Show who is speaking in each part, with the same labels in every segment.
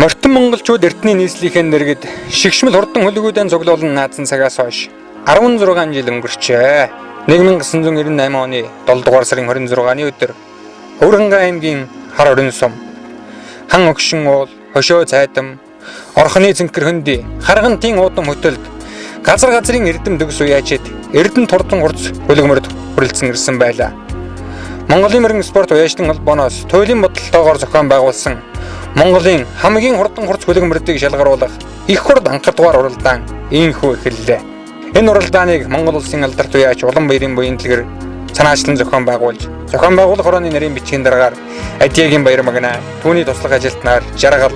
Speaker 1: Мартин монголчууд Эрдэнэ нийслэлийн дэргэд шигшмэл хурдан хөлгүүдэн цуглуулан наадсан цагаас хойш 16 жил өнгөрчээ. 1998 оны 7 дугаар сарын 26-ны өдөр Өвөрхангай аймгийн хар орон сум хан огшин уул хошоо цайдам орхны цэнхэр хөнди харгантын уудам хөтөлд газрын эрдэм дөгс уяачид Эрдэнэ турдан хурц хөлгөмөрд хүрэлцэн ирсэн байлаа. Монголын мөрөн спорт уяачдын холбооноос туйлын бодолтойгоор зохион байгуулсан Монголын хамгийн хурдан хурц хөлгөмөрдийг шалгаруулах их хурд анхаарал уралдаан ийхүү эхэллээ. Энэ уралдааныг Монгол улсын алдарт уяач улан баярын буян дэлгэр санаачлан зохион байгуулах орооны нарийн бичгийн дараагаар Адиагийн баяр магнаа түүний туслах ажилтнаар жаргал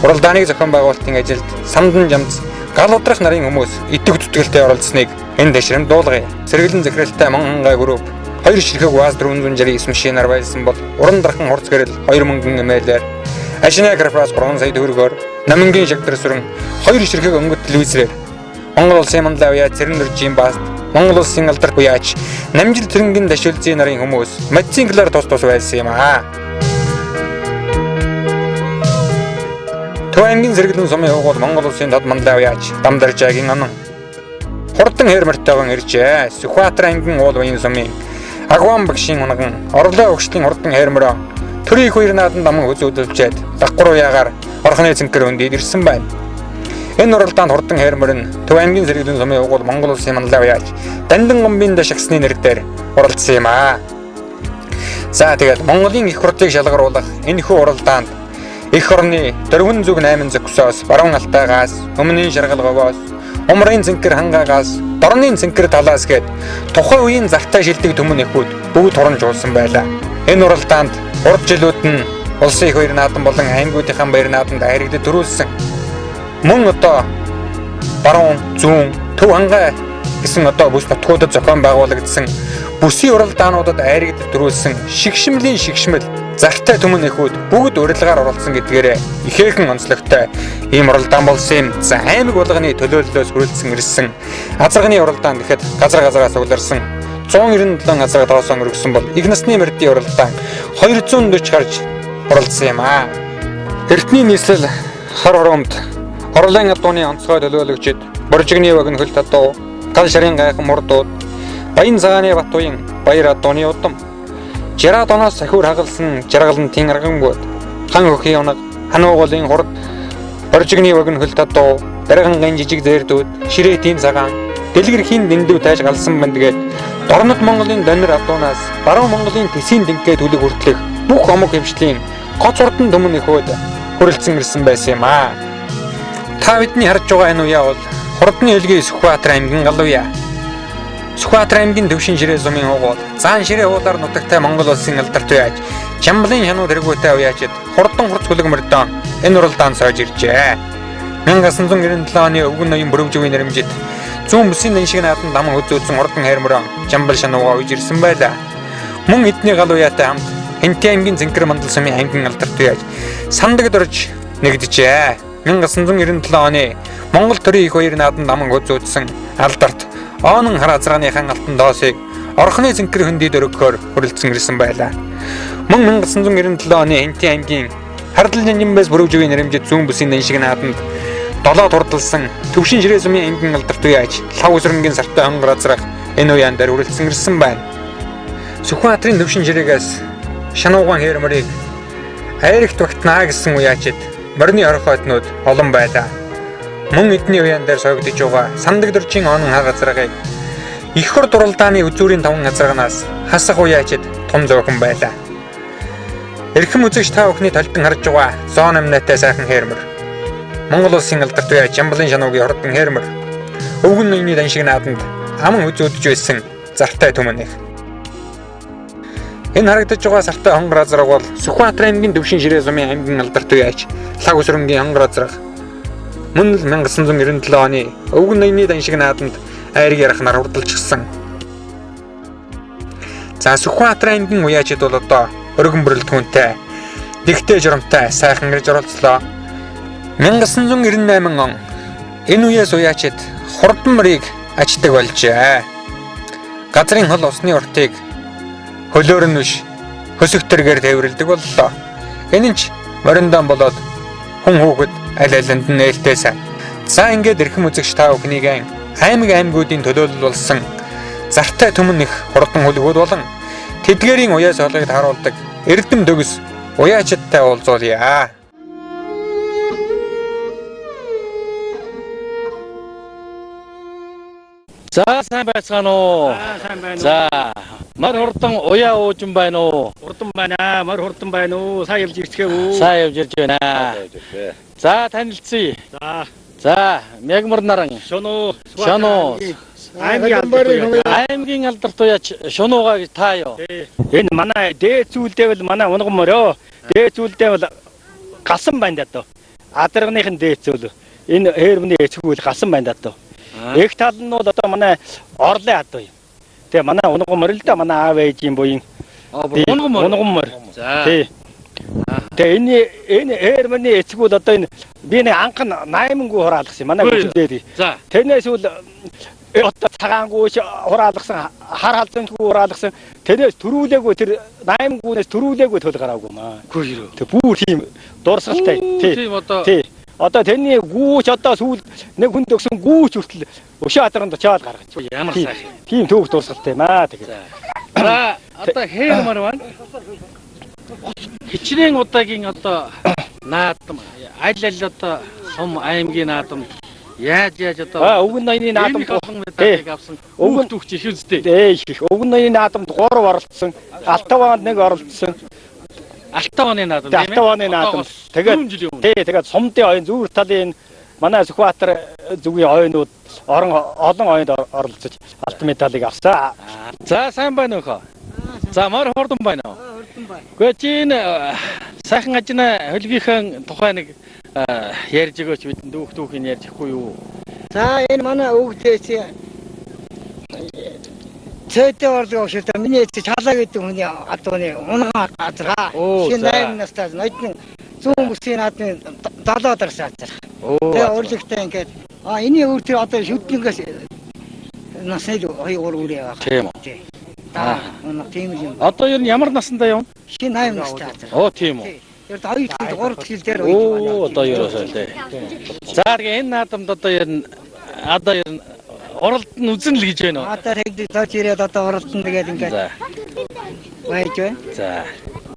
Speaker 1: уралдааныг зохион байгуулалтын ажилд самдан жамц гал удрах нарын хүмүүс идэвх зүтгэлтэй оролцсныг энэ дэшрэм дуулгая. Сэргэлэн захиралтай Монхангай групп 2 ширхэг УАЗ 469 машинаар байлсан бол уран дархан хурц гэрэл 2 мөнгөн эмээлэр Ашина графас 3 сая төгрөгөөр намынгийн шагтар сүрэн 2 ширхэг өнгөт телевизээр Монгол улсын манлай уяач Цэрэн Дөржийн бааст Монгол улсын алдарт уяач Намжил Тэрэнгийн дашуулзын нарын хүмүүс мотоциклаар тус байсан юм аа. Төвэнгийн зэрэглэн сумын угуул Монгол улсын тод манлай уяач Дамдаржаагийн анан хурдан хээрмэртэйгэн иржээ. Сүхбаатар ангин уул уян сумын Агван багшийн унган орлоо өгчлийн хурдан хээрмөрөө төрийн их хоёр наадан даман үзүүлжээд дагвар уяагаар орхны цэнхэр хөндөд ирсэн байна. Энэ уралдаанд хурдан хээрмөр нь Төв аймгийн зэрэглэн сумын угуул Монгол улсын манлай уяач Дандан гомбын дашгсны нэрээр уралдсан юм аа. За тэгээд Монголын их хурдыг шалгаруулах энэхүү уралдаанд эх орны дөрвөн зүг 8 зөксөөс баруун алтайгаас өмнөний шаргалгоогоос умрын цэнхэр хангаагаас дорны цэнхэр талаас гээд тухайн үеийн зартай шилдэг төмөн эхүүд бүгд хуранж уулсан байлаа. Энэ уралдаанд урд жилүүд нь улсын их хоёр наадан болон аймагуудынхаа баяр нааданд хайрагдаж төрүүлсэн. Мөн одоо баруун зүүн Төв хангай гэсэн одоо бүс нутгуудад зохион байгуулагдсан бүсийн уралдаануудад айрагдаж төрүүлсэн шигшмэл зартай төмөн эхүүд бүгд урилгаар оролцсон гэдгээрээ ихээхэн онцлогтой ийм уралдаан болсон юм. За аймаг болгоны төлөөллөөс хүрэлцэн ирсэн азарганы уралдаан гэхэд газраас угларсан 197 азарга тоосон өргөсөн бол их насны мэрдийн уралдаан 240 гарч уралдсан юм аа. Эрдэнэ нийслэл хар хоромд Орлын адууны онцгой төлөөлөгчд Боржигны вагн хөл татуу гал шарын гайхан мурдууд Баян цагааны Батуян баяр адууны удам 60 доноос сахиур хагалсан жаргалантын аргангууд хан өхий оног хануугуулын хурд Боржигны вагн хөл татуу даргангийн жижиг зээрдүүд ширээтийн цагаан дэлгэрхийн дэндүү тааж галсан бандгээд дорнод Монголын донор адуунаас баруун Монголын тэсийн дэнгээ түлэг хүртэлх бүх омог хэмжлийн гоц урдан төмөн эхүүд хүрэлцэн ирсэн байсан юм аа. Та бидний харж байгаа энэ уяа бол хурдны хэлгийн Сүхбаатар аймгийн гал уяа. Сүхбаатар аймгийн Төвшин ширээ сумын угуул Заан ширээ уулаар нутагтай Монгол улсын алдарт уяач Чамблын хянуу тэргүүтэй уяачид хурдан хурц хөлгөмөрдөө энэ уралдаанд сойж иржээ. 1997 оны өвгөн ноён бүрөвживийн нэрмжид зүүн бүсийн нэншиг наадан даман үзүүлсэн хурдан хайрмөрөө Чамбал шануугаа үйж ирсэн байлаа. Мөн эдний гал уяатай хамт Хэнтэй аймгийн Цэнхэр мандал сумын аймгийн алдарт уяач Сандагд орж нэгдэжээ. 1997 оны Монгол төрийн их хоёр наадан даман үзүүлсэн алдарт Оонон хар азрааныхан алтан доосыг орхны цэнхэр хөндөд өргөхөөр хүрэлцэн ирсэн байлаа. Мөн 1997 оны Хэнтэй аймгийн Хардал Жанжинбэс бүрөвживийн нэрмжид зүүн бүсийн нэншиг нааданд долоо турдалсан Төвшин ширээ сумын аймгийн алдарт уяач Лав өсрөнгийн сартай хонгор азрах энэ уяан дээр хүрэлцэн ирсэн байна. Сүхбаатарын Төвшин ширээгээс шанууган хээрмөрийг айрагт багтнаа гэсэн уяачид морины орох хотнууд олон байлаа. Мөн эдний уяан дээр сойгдож байгаа Сандаг Дөржийн онон хар газрыг их хурд уралдааны үзүүрийн 5 газрагнаас хасах уяачид том зөөхөн байлаа. Эрхэм үзэгч та бүхний толдон харж байгаа зоон амнаатай сайхан хээрмөр Монгол улсын алдарт уяач Чамблын шануугийн хурдан хээрмөр өвгөн ноёны даншиг нааданд аман үзүүлж байсан зартай төмөн их. Энэ харагдаж байгаа сартай хонгор азраг бол Сүхбаатар аймгийн Төвшин ширээ сумын аймгийн алдарт уяач Лав өсрөнгийн хонгор азраг. Мөн л 1997 оны өвгөн ноёны даншиг нааданд айраг ярахнаар хурдалчихсан. За Сүхбаатар аймгийн уяачид бол одоо өргөн бүрэлдэхүүнтэй дэгтэй журамтай сайхан ирж оролцлоо. 1998 он энэ үеэс уяачид хурдан мөрийг ачдаг болжээ. Газрын хол усны уртыг хөлөөр нь биш хөсөгтөргээр тээвэрлдэг боллоо. Энэ нь ч мориндон болоод хүн хүүхэд аль алинд нь нээлттэй сайн. За ингээд эрхэм үзэгч та бүхнийг аймагуудын төлөөлөл болсон зартай түмэн их хурдан хөлгүүд болон тэдгээрийн уяа солыг харуулдаг эрдэм төгс уяачдтай уулзуулъя.
Speaker 2: За сайн байцгаана уу? За мар хурдан уяа уужин байна уу?
Speaker 3: Хурдан байна. Мар хурдан байна уу? Сайн явж ирчихээ үү?
Speaker 2: Сайн явж ирж байна. За танилцъя. За мягмар наран.
Speaker 3: Шоноо.
Speaker 2: Аймгийн алдарт уяач Шунуугаа гэж таа юу?
Speaker 3: Энэ манай дээд зүйлдээ бол манай унган морё. Дээд зүйлдээ бол галсан байна даа. Адарганых нь дээд зүйл. Энэ хээрмний эцгүүл галсан байна даа. Их тал нь бол одоо манай орлын ад бай. Тэгээ манай унган морь л да манай аав ээжийн буян. Унган морь.
Speaker 2: За.
Speaker 3: Тэгээ энэ хээрмний эцгүүл одоо энэ би нэг анх нь 8-гүй хураалгасан манай бүлдээд.
Speaker 2: За.
Speaker 3: Тэрнээс үл одоо цагаангүйш хураалгасан хар халзангүй хураалгасан тэрнээс төрүүлээгүй тэр 8-гүйнээс төрүүлээгүй төл гараагүй маа. Тэг бүр тийм дурсгалтай.
Speaker 2: Тийм одоо.
Speaker 3: Тий. Одоо тэрний гүүч одоо сүүл нэг хүн төгсөн гүүч хүртэл өшөө адранд очиад гаргаж.
Speaker 2: Ямар сайхан.
Speaker 3: Тийм төвх дурсгалтай маа тэгээд.
Speaker 2: За одоо хээрмар байна. Хичнээн удаагийн одоо наадам аль одоо сум аймгийн наадам яаж одоо
Speaker 3: өвгөн ноёны наадамд
Speaker 2: олон медалийг авсан өвгөн түүхч их үстэй.
Speaker 3: Их өвгөн ноёны наадамд 3 оролцсон. Алтаваанд 1 оролцсон.
Speaker 2: Алтаваны наадам
Speaker 3: тийм ээ. Алтаваны наадам. Тэгээд сумдын оюун зүүр талын манай Сүхбаатар зүгийн оюунууд олон оюунд оролцож алт медалийг авсан.
Speaker 2: За сайн байна уу хаа? За мар хурдан байна уу?
Speaker 4: Хурдан байна.
Speaker 2: Гэхдээ чинь сайхан ажина хөлгийнхэн тухай нэг ярьж өгөөч бидэнд түүхийн ярьж ихгүй юу?
Speaker 4: За энэ манай өвгдөөс цэдэ орлого шилтэ миний чалаа гэдэг хүний адууны унгаа газраа. Шинэ 8 настай ноёдны 100 бүсийн наадмын 70 дарсаа газар. Тэгээ урлагтай ингээд энэ өвд тэр одоо шүднээс насны 2 үрээ байгаа.
Speaker 2: Тийм үү.
Speaker 4: Тийм юм.
Speaker 2: Одоо ер нь ямар насндаа юм?
Speaker 4: Шинэ 8 настай газар.
Speaker 2: Тийм үү.
Speaker 4: Тэр 2 жил 3 жил дээр
Speaker 2: одоо ерөөсөө тий. За тэгээ энэ наадамд одоо ер нь оролт нь үзэн л гэж байна уу?
Speaker 4: Одоо хэвдээ тооч ирээд одоо оролцсон тэгээд ингээд байж байна.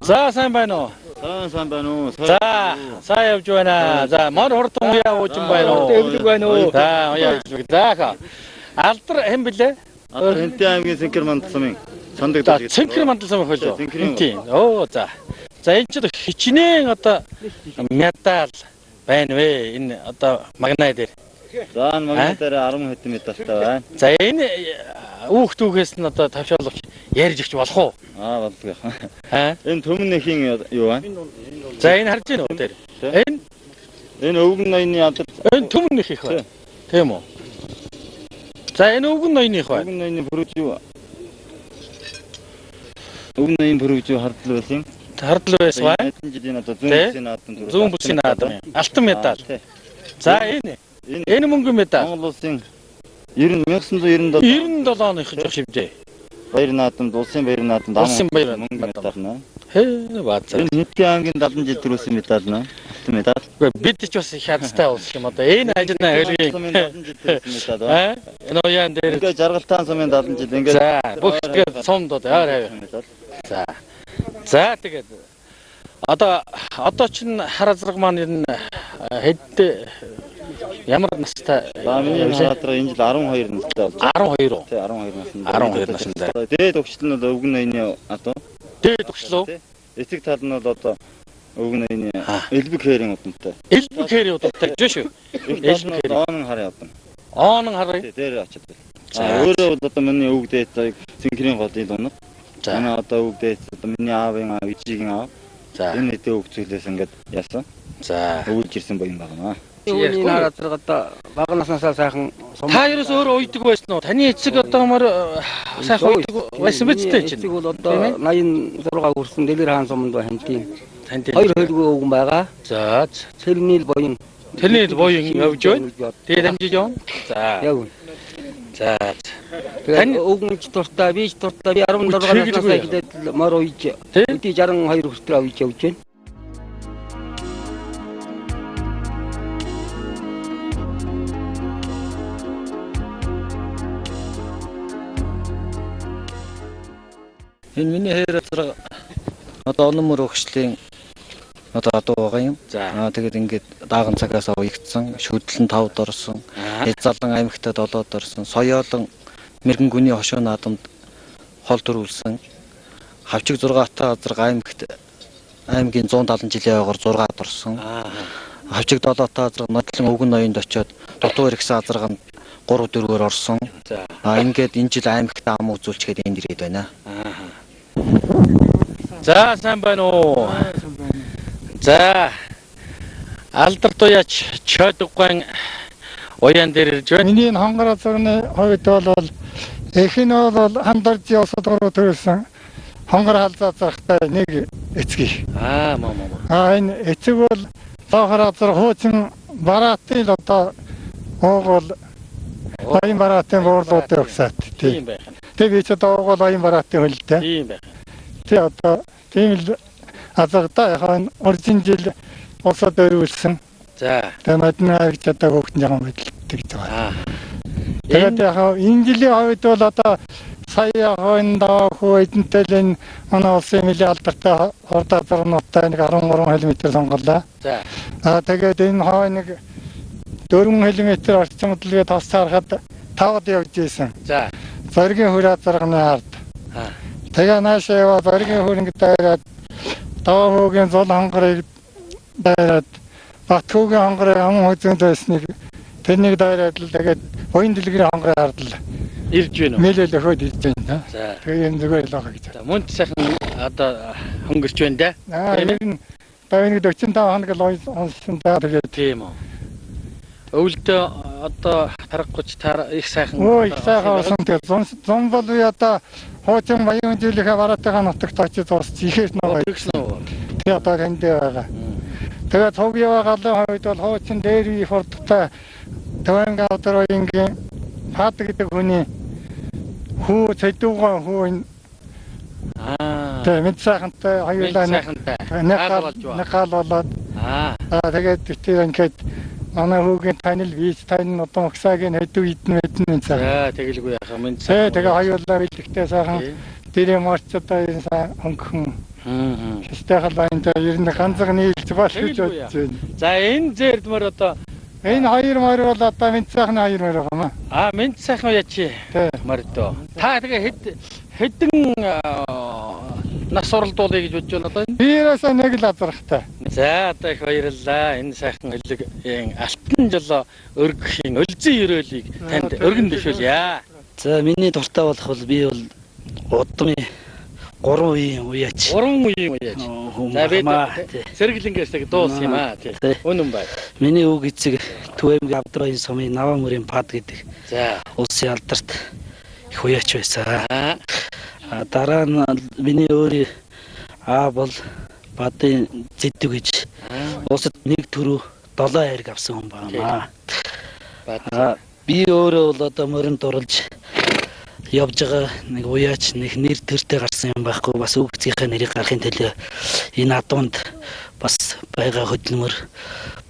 Speaker 2: За сайн байна уу?
Speaker 3: Сайн байна уу?
Speaker 2: За сайн явж байна. За мар хурдан уяа уужин байна уу?
Speaker 3: Өвлөг байна уу?
Speaker 2: За уяа. За алдар хэн блэ?
Speaker 3: Хэнтэй аймгийн Цэнхэр мандал сумын сандаг даа.
Speaker 2: Цэнхэр мандал сум хөлөө. Тийм. За. За энэ ч хичнээн одоо медаль байна вэ? Энэ одоо магнай дээр.
Speaker 3: За магнай дээр 10 хэдэн медальтай байна.
Speaker 2: За энэ түүхээс нь одоо тавшаалгач ярьж өгч болох уу?
Speaker 3: Болдог. Энэ төмнөхийн юу байна?
Speaker 2: За энэ харж байна уу дээр?
Speaker 3: Энэ өвгөн ноёны алдар.
Speaker 2: Энэ төмнөхийнх байна. Тийм үү? За энэ өвгөн ноёных байна.
Speaker 3: Өвгөн ноёны бүрүүж юу? Өвгөн ноёны бүрүүж юу хардл байсан?
Speaker 2: Хардл байсан бай.
Speaker 3: Хэдэн жилийн одоо 100 бүсийн наадам төрөв.
Speaker 2: 100 бүсийн наадам. Алтан медаль. За энэ мөнгөн медаль.
Speaker 3: Монгол улсын 1997
Speaker 2: оных жоо шивжээ.
Speaker 3: Баяр наадамд улсын баяр наадамд
Speaker 2: улсын баяр
Speaker 3: мөнгөн медаль нэ.
Speaker 2: Баазар.
Speaker 3: Энэ Хэнтэй аймгийн 70 жил төрүүлсэн медаль нэ. Алтан медаль.
Speaker 2: Бид ч бас их хязтай улс юм одоо. Энэ ажина хөлгийн
Speaker 3: 70 жил төрүүлсэн медаль.
Speaker 2: Энэ уяан дээр
Speaker 3: ингээд жаргалтаан сумын 70 жил ингээд.
Speaker 2: За бүх тэгээд сумдод яараа. За тэгээд одоо чинь хар азраг маань энэ хэд ямар настай?
Speaker 3: Миний харатраа энэ жил 12 настай болж байна.
Speaker 2: 12 уу?
Speaker 3: Тий 12 настай.
Speaker 2: 12 настай.
Speaker 3: Дээд өгчл нь бол өвгөн ноёны одоо.
Speaker 2: Дээд өгчл үү?
Speaker 3: Эцэг тал нь бол одоо өвгөн ноёны элбэг хээрийн удамтай.
Speaker 2: Элбэг хээрийн удамтай жоо шүү.
Speaker 3: Элбэг хээрийн оонон харын удам.
Speaker 2: Оонон харын.
Speaker 3: Тий дээр очиж байна. Өөрөө бол одоо миний өвг дээд Цэнхэрийн голын дунад. Манай одоо өвг дээд одоо миний аавын аав, ижигийн аав. Энэ хэдэн өвг зүйлээс ингээд яасан. Өвлж ирсэн боён байна.
Speaker 4: Үүний наадмаар одоо бага наснасаа сайхан
Speaker 2: та ерөөс өөрөө уйдаг байсан уу? Таны эцэг одоо мөр сайхан уйдаг байсан биз дээ чинь.
Speaker 4: Эцэг бол одоо 86 хүрсэн Дэлгэр хаан суманд байна тийм. Хоёр хөлгөө өвгөн байгаа.
Speaker 2: За
Speaker 4: Тэрний л боён.
Speaker 2: Тэрний л боён явж байна. Тэгээ дамжиж явна. За.
Speaker 4: Явна.
Speaker 2: За.
Speaker 4: Тань өвгөнч дуртай, би ч дуртай. Би 16 наснасаа хилээд мор уйж. Өдий 62 хүртэл уйж явж байна.
Speaker 2: Энэ миний хээр зэрэг одоо онон мөр өгшлийн одоо байгаа юм. Тэгээд ингээд дааган цагаас уягдсан, шүдлэн 5-д орсон, Эзалан аймагтад 7-д орсон, Соёолон мэрэгэн гүний хошоо наадамд хол төрүүлсэн. Хавчиг 6 азарга аймгийн 170 жилийн ойгоор 6-д орсон. Хавчиг 7 азарга нодлон өвгөн ноёнд очиод Дутуур ихсэн азарганд 3-4-өөр орсон. Ингээд энэ жил аймагт ам үзүүлчихэд энд ирээд байна. За сайн байна уу? За алдарт уяач Чойдгуйн уяан дээр ирж байна.
Speaker 5: Миний хонгор азарганы хувьд бол их нь бол хамдарж явсад руу төрүүлсэн хонгор халзаа зарахтай нэг эцэг. Энэ эцэг бол цаахар азар хуучин бараатын л одоо оогол аян бараатын буурлуудыг өгсөт.
Speaker 2: Тийм байх.
Speaker 5: Тэг би ч одоо оогол аян бараатын хөлтэй.
Speaker 2: Тийм байх.
Speaker 5: Тэг одоо тийм л азартай хаан орчин жил усад өрүүлсэн.
Speaker 2: За.
Speaker 5: Тэгээд модны авч одоо хөөхтөн жахан байдалтай гэж байгаа. Тэгээд яг энэ жилийн хувьд бол одоо сая хойно хөөдөнтэй л энэ манай улсын мөлийн алдартай хордоо зорнуудтай нэг 13 км сонголоо.
Speaker 2: За.
Speaker 5: Тэгээд энэ хойно нэг 4 км орчим хөдөлгөөд тас харахад 5-д явж ийсэн.
Speaker 2: За.
Speaker 5: Зоригийн хөрөө зарганы ард. Тэгээ наашаа яваа зоригийн хөрөнгө дайраад даваа хөөгийн зул хонгорыг дайраад Батхуугийн хонгорыг ам хөзөнд байсныг тэрнийг дайраад л тэгээд оюун дэлгэрийн хонгорыг хард л
Speaker 2: ирж байна уу?
Speaker 5: Нээлэл өхөд ирж байна.
Speaker 2: За.
Speaker 5: Тэгээ энэ зүгээр л байгаа гэж.
Speaker 2: За мөн сайхан одоо хөнгөрч байна да.
Speaker 5: Энэ тавины 45 хоног л онсон даа тэгээд
Speaker 2: тийм үү. Өвөлдөө одоо тарахгүй их сайхан.
Speaker 5: Их сайхан болсон тэгээд зон бол би одоо хуучин баян жилийнхээ бараатайгаа нутагт очиж зурс ихээр нөгөө
Speaker 2: тэгсэн үү.
Speaker 5: Тэгээ одоо тэнд байгаа. Тэгээд цугьяа галын хувьд бол хуучин дээр их хурдтай Таван гавдрынгийн фад гэдэг хүний хүү цэдүүгэн хүү тэгээ мэд сайхантай хоёулаа нэг гал болоод тэгээд тэр ингээд манай хүүгийн танил виз тань одоо моксагийн хэдүү идэн мэдэн цаа.
Speaker 2: Тэгэлгүй яхаа мэд
Speaker 5: сайхан. Тэгээ хоёулаа бэлгтэй сайхан тэр юм орцтой хөнгөн. Хэвтэйхэл энэ ер нь ганцхан нийлж болох гэж бодож байна.
Speaker 2: За энэ зэрдмөр одоо
Speaker 5: энэ хоёр мөр бол одоо мэд сайхны хоёр мөр байгаа маа.
Speaker 2: Мэд сайхан яачи. Мордоо. Та тэгээ хэдэн нас оролдуулъя гэж бодож байна одоо энэ?
Speaker 5: Биерээс нэг л азархтай.
Speaker 2: За одоо их баярлалаа. Энэ сайхан хөлөг алтан жолоо өргөхийн өлзөн өрөөлийг танд өргөн дэвшүүлье.
Speaker 6: За миний дуртай болох бол би бол удмын 3 үеийн уяач.
Speaker 2: 3 үеийн уяач. За бид сэргэлэнгээс тэг дуус юм аа тий. Үнэн бай.
Speaker 6: Миний үг эцэг Төвэмгийн Авдрын сумын Навамөрийн пад гэдэг.
Speaker 2: За
Speaker 6: улсын алдарт их уяач байсан. Дараа нь миний өөрийн бол бадын зэдэг гэж улсад нэг төрөө 7 хайрг авсан хүн байна. Би өөрөө бол одоо мөрөнд дурлж явж байгаа нэг уяач нэг нэр төртэй гарсан юм байхгүй бас үгцийнхээ нэрийг гарахын төлөө энэ адуунд бас байгаа хөдөлмөр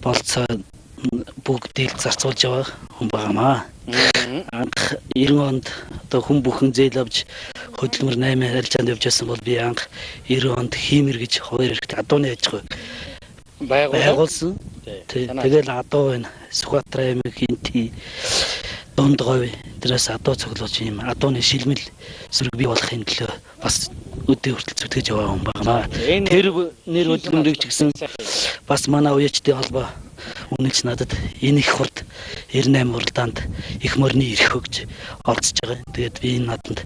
Speaker 6: болцоо бүгдийг зарцуулж байгаа хүн байгаамаа. Анх 90 онд одоо хүн бүхэн зээл авч хөдөлмөр 8 арилжаанд явж байсан бол би анх 90 онд хиймэр гэж хоёр хэрэгтэй адууны аж ахуй байгуулсан. Тэгэл адуу байна. Сүхбаатар аймгийн дунд говь дээрээс адуу цуглуулж юм адууны шилмэл сүрэг бий болохын төлөө бас өдөө хүртэл зүтгэж яваа хүн байна. Тэр нэр хөдөлмөрийг ч гэсэн бас манай уяачдын холбоо үнэлж надад энэ их хурд 98 уралдаанд их мөрний ирэх өгж орцож байгаа. Тэгээд би энэ надад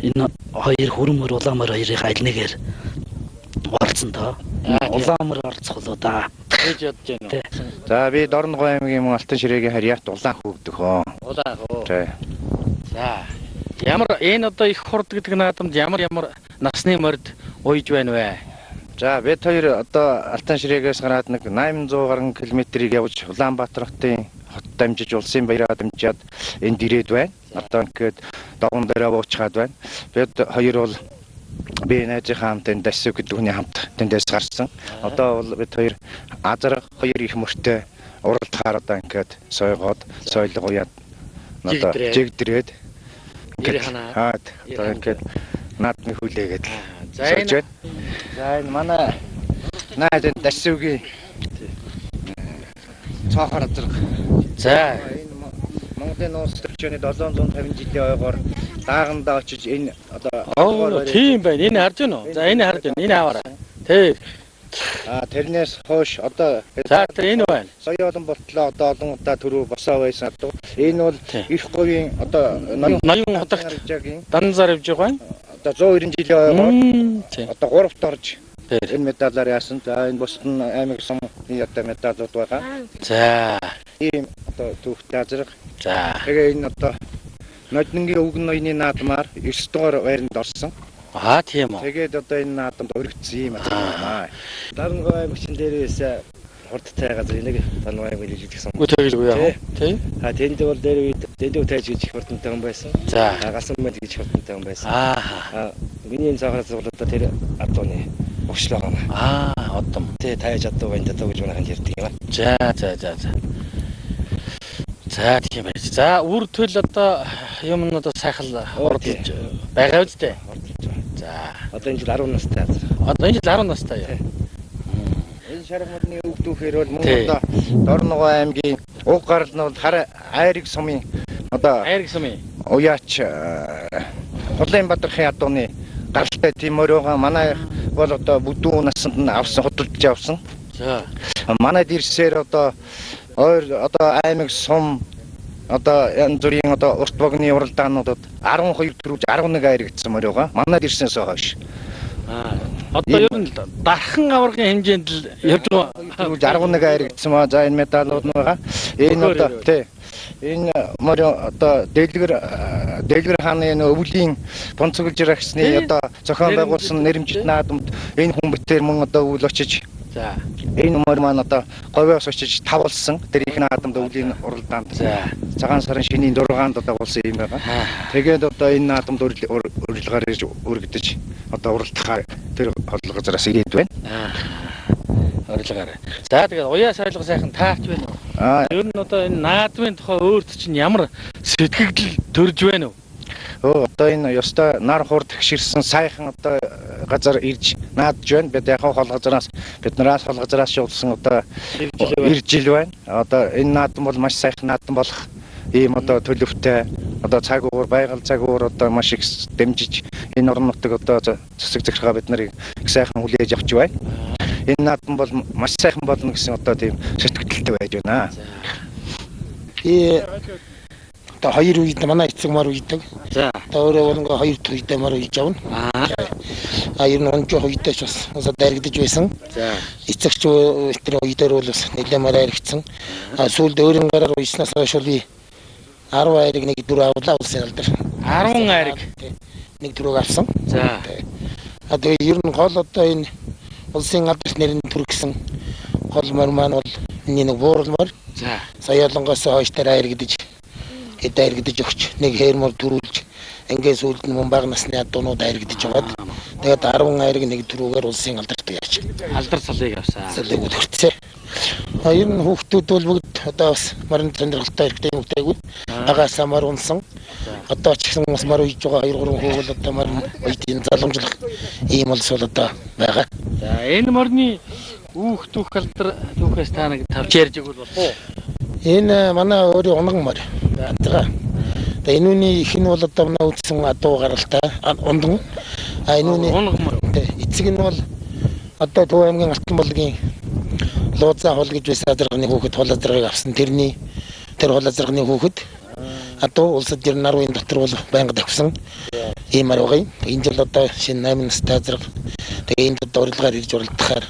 Speaker 6: энэ хоёр хөрмөр улаамар хоёрыг аль нэгээр орцсон тоо. Улаамар орцох болоо да.
Speaker 2: гэж бодож байна.
Speaker 7: За би Дорногов аймгийн Алтан ширээгийн харьяат улаан хөөгдөх хөө.
Speaker 2: Улаан хөө.
Speaker 7: Тий.
Speaker 2: За ямар энэ одоо их хурд гэдэг наадамд ямар насны морд уйж байна вэ?
Speaker 7: За бид хоёр одоо Алтан ширээгээс гараад нэг 800 гаруй километрийг явж Улаанбаатар хотын хот дамжиж улсын баяраа дамжаад энд ирээд байна. Одоо ингээд догон дээрээ буучгаад байна. Бид хоёр бол би найзынхаа хамт энэ Дасив гэдэг хүний хамт тэндээс гарсан. Одоо бол бид хоёр азар хоёр их мөртөө уралдахаар одоо ингээд сойгоод сойлгоо яа. Одоо жигдрээд
Speaker 2: ингээд
Speaker 7: одоо ингээд наадмын хүлээгээд
Speaker 3: За
Speaker 7: сольж
Speaker 3: энэ
Speaker 7: байна. За энэ манай наад энэ дашсуугийн цаахаар зэрэг.
Speaker 3: за
Speaker 7: Энэ Монголын улс төрчөөний 750 жилийн ойгоор даагандаа очиж энэ одоо
Speaker 3: тийм байна. Энэ харж байна уу? За энэ харж байна. Энэ аваарай. Тэг.
Speaker 7: тэрнээс хойш одоо
Speaker 3: За тэр энэ байна.
Speaker 7: соёо олон болтлоо одоо олон удаа төрөө босоо байсан одоо энэ бол их говийн одоо
Speaker 3: Ноён хотогт
Speaker 7: Ноён
Speaker 3: данзаар явж байгаа юм.
Speaker 7: одоо 190 жилийн ойгоор
Speaker 3: Тийм.
Speaker 7: одоо 3-т орж
Speaker 3: Тэр.
Speaker 7: энэ медалаар яасан. За энэ бусад нь аймаг сумны одоо медалууд байгаа.
Speaker 3: За.
Speaker 7: Ийм одоо түүхтэй азраг.
Speaker 3: За.
Speaker 7: Тэгээ энэ одоо Ноднингийн өвгөн ноёны наадмаар 9 дугаар байранд орсон.
Speaker 3: Тийм үү.
Speaker 7: Тэгээд одоо энэ наадамд өргөцсөн юм аа.
Speaker 3: Дарангой аймагчин дээрээс хурдтай газар нэг Дарангой аймаг илэрхийлсэн.
Speaker 6: Үтэйгүй яа.
Speaker 3: Тийм.
Speaker 6: Тэнд бол дээр үед дэндүү тайж гэж хурдтай хүн байсан.
Speaker 3: За.
Speaker 6: Галсан мэд гэж хурдтай хүн байсан. Миний энэ цагаас бол одоо тэр адууны өгшлөө гана.
Speaker 3: Одом.
Speaker 6: Тэ тайж адуу байна даа гэж манайханд ярьдаг юм.
Speaker 3: За. За тийм байж. За үр төл одоо юм нь одоо сайхал урдж байгаа үстэй. За.
Speaker 6: Одоо энэ жил 10 настай.
Speaker 3: Одоо энэ жил 10 настай яа.
Speaker 7: Энэ шарга модны өвдөхөр бол мөн одоо Дорногов аймгийн уг гарал нь бол хар айрыг сумын одоо
Speaker 3: Айраг сумын
Speaker 7: уяач Улаанбаатарын адууны гаралтай тийм өрөөгөө манай бол одоо бүдүүн насанд нь авсан хөдөлж авсан.
Speaker 3: За.
Speaker 7: Манай дэрсээр одоо одоо аймаг сум одоо янз бүрийн одоо урт богны уралдаануудад 12 төрөвж 11 айр гэсэн мөрөөгөө манай дэрснээс хойш.
Speaker 3: Одоо ер нь дархан аваргын хэмжээнд л явж байгаа.
Speaker 7: Төрөвж 11 айр гэсэн маа. За энэ медалууд нь байгаа. Энэ одоо тий. Энэ мөрөө одоо Дэлгэр хааны энэ өвлийн бонцоглож рагсны одоо зохион байгуулсан нэрэмжит наадамд энэ хүн битээр мөн одоо өвөл очиж.
Speaker 3: За.
Speaker 7: Энэ мөр маань одоо говьоос очиж тавлсан. Тэр их наадамд өвлийн уралдаанд.
Speaker 3: За.
Speaker 7: Цагаан сарын шинийн 6-нд одоо болсон юм байгаа. Тэгээд одоо энэ наадамд урилгаар ирж өргөдөж одоо уралдахаар тэр хотлол газараас ирээд байна.
Speaker 3: Урилгаар. За тэгээд уяа соёлго сайхан таарч байна уу? Ер нь одоо энэ наадмын тухай өөрт чинь ямар сэтгэгдэл төрж байна уу?
Speaker 7: Одоо энэ ёстой нар хурд гширсэн сайхан одоо газар ирж наадж байна. Бид яг хол газараас биднээс хол газараас явуулсан одоо ирж ил байна. Одоо энэ наадам бол маш сайхан наадам болох ийм одоо төлөвтэй одоо цаг уур байгаль цаг уур одоо маш их дэмжиж энэ орон нутаг одоо засаг захиргаа бид нарыг их сайхан хүлээж авч байна. Энэ наадам бол маш сайхан болно гэсэн одоо тийм сэтгэлдэлтэй байж байна.
Speaker 8: Одоо хоёр үед манай эцэг мар үйдэг.
Speaker 3: За.
Speaker 8: Одоо өөрөө бол ингээ хоёр үедээ мар үйж авна. Ер нь онж үедээ ч бас дайрагдаж байсан.
Speaker 3: За.
Speaker 8: Эцэгч тэр үедээр бол бас нэлээд мар айрагдсан. Сүүлд өөрийн гараар уйснаас хойш би 10 айрыг нэг дөрөв авлаа улсын алдар.
Speaker 3: 10 айрыг
Speaker 8: нэг дөрөв авсан.
Speaker 3: За.
Speaker 8: Тэгээ ер нь гол одоо энэ улсын алдарт нэрийн төргсөн гол мар маань бол нэг бууралмар.
Speaker 3: За.
Speaker 8: Саялангаас хойш тэр айрагдаж дайрагдаж өгч нэг хээрмөр төрүүлж ингээд сүүлд нь баг насны адуунууд дайрагдаж байгаад тэгээд 10 айрыг нэг төрүүгээр улсын алдарт яаж
Speaker 3: алдар салыг авсан.
Speaker 8: салыг өдөртсөн. Ер нь хүүхдүүд бол бүгд одоо бас марин сонирхолтой хэрэгтэй юм утайгүй. Агаасаа мар унсан. Одоо ч гэсэн бас мар үйж байгаа 2-3 хүү бол одоо мар үйдийн залгамжлах ийм болс бол одоо байгаа.
Speaker 3: За энэ морны түүх алдар түүхээс та нэг тавьж ярьж өгвөл болох уу?
Speaker 8: Энэ манай өөрийн унган мар. Тэгээ энүүний их нь бол одоо манай үтсэн адуу гаралтай унган. Энүүний
Speaker 3: унган мар.
Speaker 8: Эцэг нь бол одоо Төв аймгийн Алтан болгийн Луузаа хол гэж байсан азарганы хүүхэд хол азаргыг авсан. Тэр хол азарганы хүүхэд адуу улсад ер нь 10-ын дотор бол байнга давсан. Ийм мар байгаа юм. Энэ жил одоо шинэ 8 настай азарга. Тэгээ энд одоо урилгаар ирж уралдахаар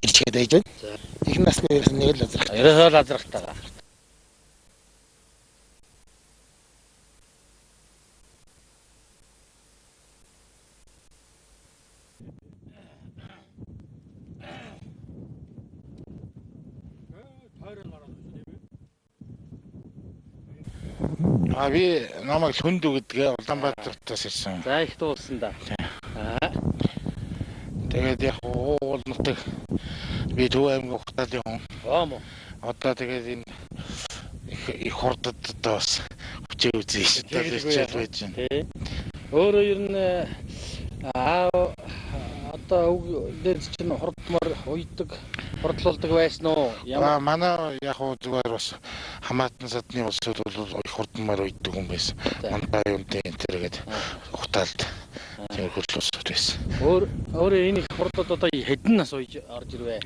Speaker 8: ирчгээд байж байна. Их насны нэг л азарга.
Speaker 3: Ерөөсөө л азаргатаа.
Speaker 8: Би намайг Хүнд гэдгээ Улаанбаатартаас ирсэн.
Speaker 3: За их дуулсан да.
Speaker 8: Тэгээд яг уул нутаг би Төв аймгийн ухтаалын хүн.
Speaker 3: Moo.
Speaker 8: Одоо тэгээд энэ их хурдад одоо бас хүчээ үзье шүү дээ байж байна.
Speaker 3: Өөрөө ер нь
Speaker 6: Одоо дээр чинь хурдмар уйдаг, хурдлуулдаг байсан уу?
Speaker 8: Манай яг хуу зүгээр бас хамаатан садны улсууд бол их хурдмаар уйдаг хүн байсан. Мандаа юмтэй энэ төргээд ухтаалд тиймэрхүү улсууд байсан.
Speaker 6: Өөрөө энэ их хурдууд одоо хэдэн нас уйж орж ирвэ?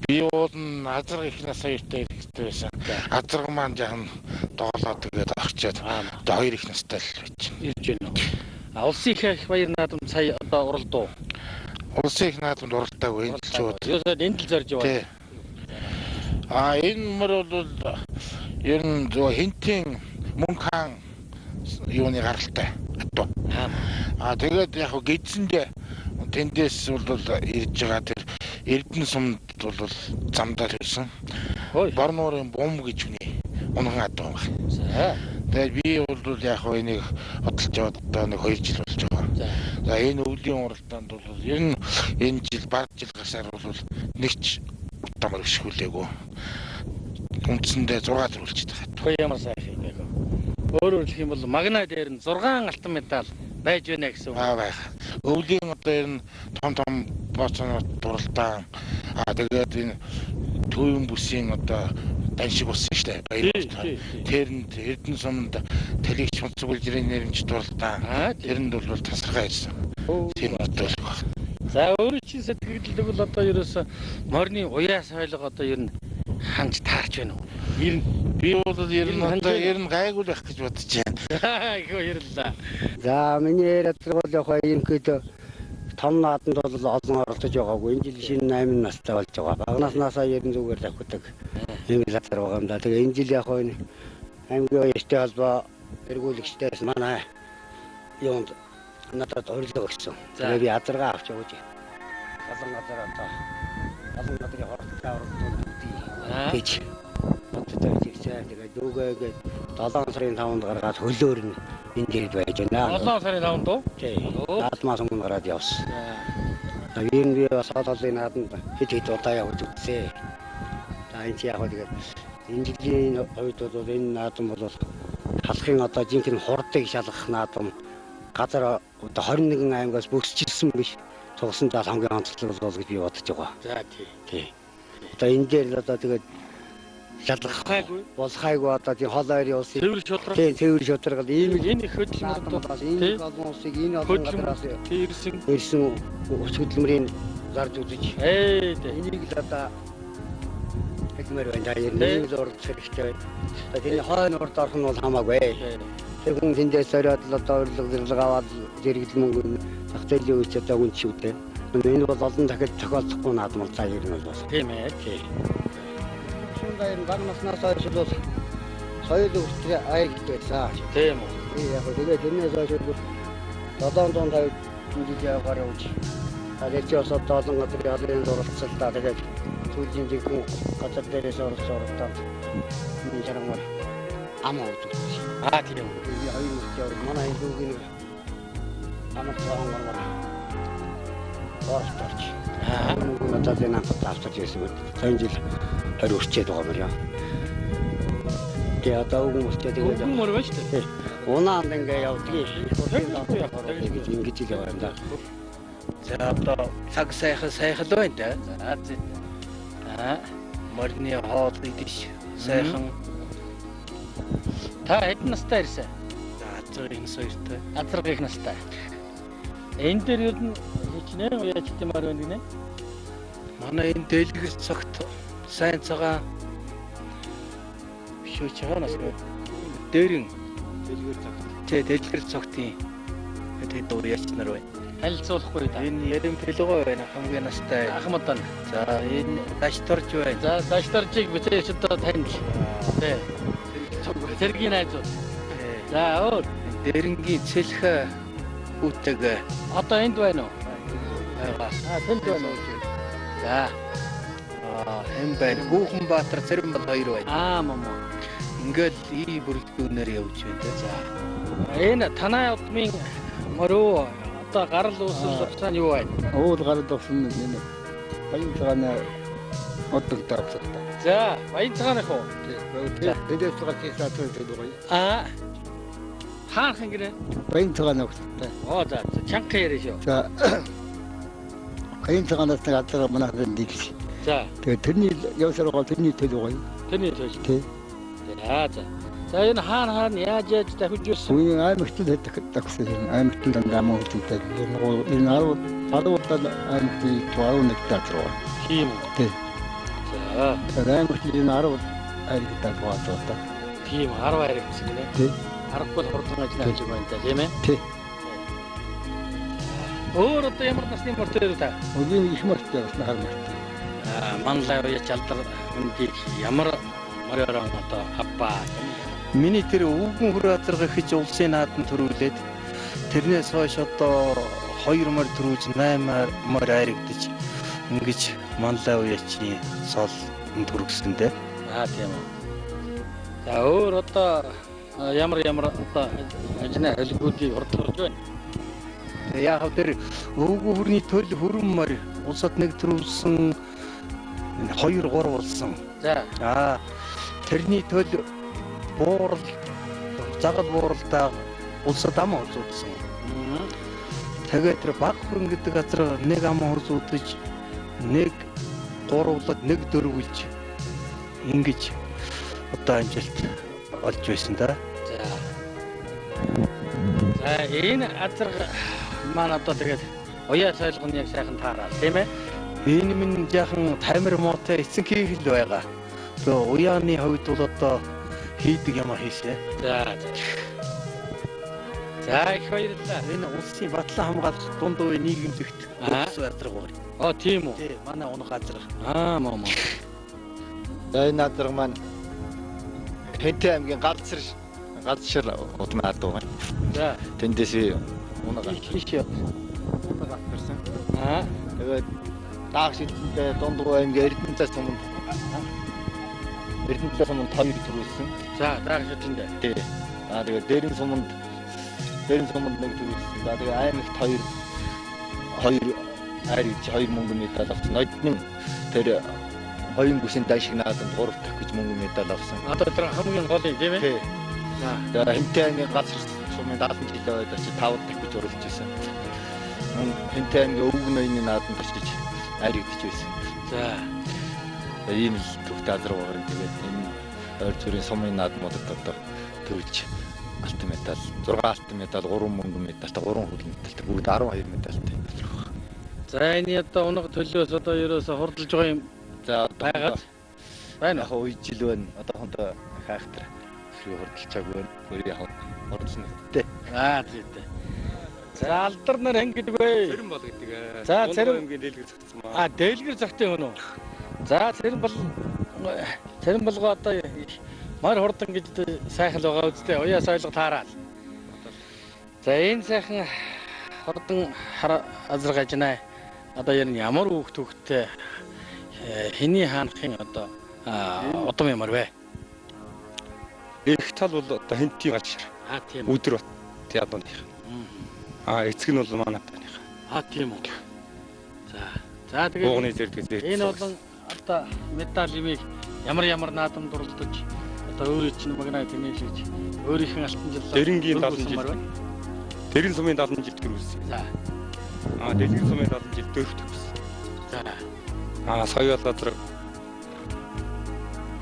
Speaker 8: Би уул нь азар их нас хоёртой хэрэгтэй байсан. Азар маань жаахан доолоод тэгээд орчоод одоо 2 их настай л байж
Speaker 6: ирж байна уу? Улсын их баяр наадам сая одоо уралдуу.
Speaker 8: Улсын их наадамд уралдаагүй энэ л жууд.
Speaker 6: Юусаад энэ л зорж яваа.
Speaker 8: Энэ мөр бол ер нь зөв хинтийн мөнгө хаан юуны гаралтай атуу. Тэгээд яг гидсэндээ тэндээс бол ирж байгаа тэр Эрдэнэ сумд бол замдаа л байсан. Борнуурын бум гэж үний унган атуу байна. За. Тэгээд би бол яг энийг хөдөлж яваад одоо нэг 2 жил болж байгаа. За энэ өвлийн уралдаанд бол ер нь энэ жил баг жил гасаар бол нэгч утамар гიშгүүлээгүй. Үндсэндээ 6 төрүүлж байгаа.
Speaker 6: Ямар сайн хийдэг. Өөрөөр хэлэх юм бол магна дээр нь 6 алтан медаль байж байна гэсэн үг.
Speaker 8: Байх. Өвлийн одоо ер нь том бооцоонууд дуралдаан. Тэгээд энэ төвийн бүсийн одоо даншиг болсон шүү дээ. Баяр. Тэрэнд Эрдэнэ сумд талигч хонцгуулжрын нэрмж дуралдаан. Тэрэнд бол тасархаа ирсэн. Тийм бодлоо баг.
Speaker 6: За өөрөө чи сэтгэлдэг бол одоо ерөөсө морины уяа соёлго одоо ер нь ханж таарч байна уу?
Speaker 8: Ер нь би бол ер нь гайгүй байх гэж бодож байна.
Speaker 6: Айгуу ярьлаа.
Speaker 4: За миний яриад бол яг ерөнхийдөө том нааданд бол олон оролцож байгаагүй. Энэ жил шинэ 8 настай болж байгаа. Бага наснаасаа ер нь зүгээр давхдаг. Ийм л атар байгаа юм да. Тэгээ энэ жил яг энэ аймгийн яштай холбоо эргүүлэгчдээс манай юунд надад орилго өгсөн. Тэгээ би азаргаа авч явж байна. Олон газар одоо олон газрын хортой оролцоод гэж боддог жигсаа. Тэгээ дүүгээгээд 7 сарын 5-нд гаргаад хөлөөр нь энэ дээд байж байна.
Speaker 6: 7 сарын 5-нд уу?
Speaker 4: Тийм. Наадмаас өмнө гараад явсан. Тэгээд би бас хооллын наадамд хэд удаа явж үзсэн. За энэ чи яг тэгээд энэ жилийн хувьд бол энэ наадам бол халахын одоо жинхэнэ хурдыг шалгах наадам. Газар одоо 21 аймагаас бүсчилсэн биш. Цугсандаа хамгийн онцлог бол гэж би бодож байгаа.
Speaker 6: За тий.
Speaker 4: Одоо энэ дээр одоо тэгээд шалгахгүй болохайгүй одоо тийм хоолойрын улсын
Speaker 6: цэвэр шударга.
Speaker 4: Тийм цэвэр шударга ийм
Speaker 6: энэ их хөдөлмөрөд
Speaker 4: энэ олон улсыг энэ олон газраас ирсэн хөдөлмөрийн зарж үзэж. Энийг л одоо хэлмээр байна. Энийг л урд хэрэгтэй байна. Тэгэхээр хойно урд орох нь бол хамаагүй. Тэр хүн тэндээс ороод л одоо урилга аваад зэрэглэл мөнгө зах зээлийн үеч одоо үн шүү дээ. Энэ бол олон дахиад тохиолдохгүй наадмал цаа ер нь бол.
Speaker 6: Тийм ээ.
Speaker 4: Шундаа энэ баг наснаас хойш бол соёл өвчтөе аягт байсан.
Speaker 6: Тийм үү.
Speaker 4: Яг тэгээд тэрнээс хойш бол 7 дунд хавьд ингэж яваар явж. Тэгээд ч бас одоо олон газрын алын зурцалтаа тэгээд сүүлийн жинхэнэ газар дээрээс оролцоод энэ чармаар амаа үзүүлсэн.
Speaker 6: Тийм үү.
Speaker 4: Би хоёр мөчөөр манай энэ дүүгийн амаа цаангаар оролцож. Надад энэ авч ирсэн мэт. Сайн жил 20 өрчээд байгаа юм яа. Тэгээ одоо үгэн өрчээд тэгээд
Speaker 6: мөр байна шүү дээ.
Speaker 4: Унаанд ингээ явдгийг ингэж л яваа юм да.
Speaker 6: За одоо цаг сайхан л байна да. За морины хоол идэж сайхан. Та хэдэн настай ирсэн? За азрын соёртой. Азрын настай. Энэ дээр юу н хичнээн уяачтай маар байна гинэ? Манай энэ дэлгэр цагт сайн цагаан бишүүч байгаа нас дээрэн дэлгэр цагт. Дэлгэр цагтын тэгээд уяач нар байна. Танилцуулахгүй да. Энэ ярим төлгөө байна. Хамгийн настай Ахмадан. За энэ Дашторж байна. За Дашторжийг битээч одоо танд. Тэ. Цэргийн найзууд. За өөр дэрэнгийн цэлх үүтэг одоо энд байна уу? Тэнд байна уу? За. Энэ байна. Хүүхэнбаатар Цэрэнбал 2 байна. Мама. Ингээд ий бүрэлдэхүүнээр явж байна. За. Энэ танай удмын мөрөө одоо гарал үүсэл авсан юу байна?
Speaker 5: Уул гарал авсан энэ баян цагааны оддог тавцтай.
Speaker 6: За, баян цагааных уу?
Speaker 5: Тэгээд дэдээс байгаа тийсаа төлөв байгаа.
Speaker 3: Хаанхан гэрээ.
Speaker 2: Баян цагаан нөхдөд.
Speaker 3: За чанга яриа шүү.
Speaker 2: За баян цагаанаас нэг алдар манайхан дийлж.
Speaker 3: За
Speaker 2: тэгээд тэрний явсаар гол тэрний төлөв гоё.
Speaker 3: тэрний төлөв.
Speaker 2: Тий.
Speaker 3: За. За энэ хаана яаж давхиж ирсэн?
Speaker 2: Үеийн аймагтд хэдэг тагсан аймагтд дандаа мөн хэлдэг. Энэ 10 удаа аймагтд 11 таараа.
Speaker 3: Тийм үү?
Speaker 2: Тий.
Speaker 3: За
Speaker 2: аймагтд энэ 10 аймагтд байгаа.
Speaker 3: тийм 10 хайрыг гэсэн гинэ.
Speaker 2: Тий.
Speaker 3: 10 бол хурдан ажиллаж байна та тийм ээ?
Speaker 2: Тий.
Speaker 3: Өөр одоо ямар насны мөртөө та?
Speaker 2: Өгийн их мөртөө бас хармаар.
Speaker 3: Манлай яч алдар үндийг ямар морёрон одоо аппаа.
Speaker 2: Миний тэр өвгөн хүр азарга хийж улсын наадам төрүүлээд тэрнээс хойш одоо 2 морь төрүүлж 8 морь айрагдаж ингэж манлай уячны сол төрөгсөндөө.
Speaker 3: Тийм үү. За өөр одоо ямар одоо ажны хэлбүүдийг урдгуулж байна.
Speaker 2: Яг тэр өвгөн хүрний төл хүрэн морь улсад нэг төрүүлсэн 2 3 болсон.
Speaker 3: За.
Speaker 2: Тэрний төл буурал загал бууралдаа улсад ам хурцуулсан. Тэгээд тэр баг хүрэн гэдэг газар нэг ам хурцуудаж нэг гурвлаг нэг дөрвөлж ингэж одоо амжилт олж байсан да.
Speaker 3: За энэ азарга маань одоо тэгээд уяа соёлгоны яг сайхан таараа тийм ээ.
Speaker 2: Энэ минь яхан тамир муутай эцэг хийх л байгаа. Тэгээ уяаны хувьд бол одоо хийдэг юм хийшээ.
Speaker 3: За их баярлалаа.
Speaker 2: Энэ улсын батлан хамгаалах дунд үе нийгэмлэгт улс азарга байна.
Speaker 3: Тийм үү.
Speaker 2: Тий, манай унах азарга.
Speaker 3: Моо.
Speaker 7: За энэ азарга маань Хэнтэй аймгийн галзшир удмын адуу байна.
Speaker 3: За
Speaker 7: Тэндээс унага
Speaker 3: хийшээ.
Speaker 7: унага авсан. Тэгээд даах шилдэндээ дундгой аймгийн Эрдэнэтэй суманд томиг төрүүлсэн.
Speaker 3: За даах шилдэндээ.
Speaker 7: Тий. Тэгээд дээрэн суманд нэг төрүүлсэн. За тэгээд аймагт 2 айрч 2 мөнгө медаль авсан. Нодны тэр хоёрын гүшин дайшиг нааданд 3 дахь гэж мөнгө медаль авсан.
Speaker 3: Одоо тэр хамгийн гол юм тийм ээ.
Speaker 7: Тий. Тэгээд Хэнтэй аймгийн газар сумын 70 жилийн үед очиж 5 дахь гэж уралж байсан. Хэнтэй аймгийн өвгөн ноёны нааданд очиж айрагдж байсан.
Speaker 3: За
Speaker 7: ийм л төвтэй азар байгаа. Тэгээд энэ ойр зүрийн сумын наадмуудад одоо төрүүлж алтан медаль, 6 алтан медаль, 3 мөнгө медальтай, 3 хөл медальтай, бүгд 12 медальтай.
Speaker 3: За энэ одоо унах төлөөс одоо ерөөсө хурдалж байгаа юм.
Speaker 7: За
Speaker 3: байгаад байна.
Speaker 7: Яг үе жил байна. Одоохондоо хайхтар хурдалчааг байна. Өөр яг хурдална гэдэг.
Speaker 3: Тийм. За алдар нар ангидаг вэ?
Speaker 1: Цэрэн бол гэдэг.
Speaker 3: За цэрэн
Speaker 1: аймгийн дэлгэр зогцсон маа.
Speaker 3: дэлгэр зогтой юм уу? За цэрэн болгоо одоо мар хурдан гэж сайхан л байгаа үстэй. Уяа соёлго таараад. За энэ сайхан хурдан азаргаж байна. Одоо ямар үг төгттэй хэний хаанхын одоо удам ямар вэ?
Speaker 1: Их тал бол одоо Хэнтийн галшир.
Speaker 3: Тийм.
Speaker 1: Өдөр бат ядууных. Эцэг нь бол манай таных.
Speaker 3: Тийм үү. За тэгээд
Speaker 1: Буугны зэрэг зэрэг.
Speaker 3: энэ болон одоо медаль имийг ямар наадам дурлаж одоо өөрөө чинь магнаа тэнэглэж өөрийнх нь алтан жил
Speaker 1: Дэрэнгийн 70 жил. Дэрэн сумын 70 жил төрүүлсэн. Дэрэн сумын 70 жил дөрөвт төрүүлсэн. Соёл азар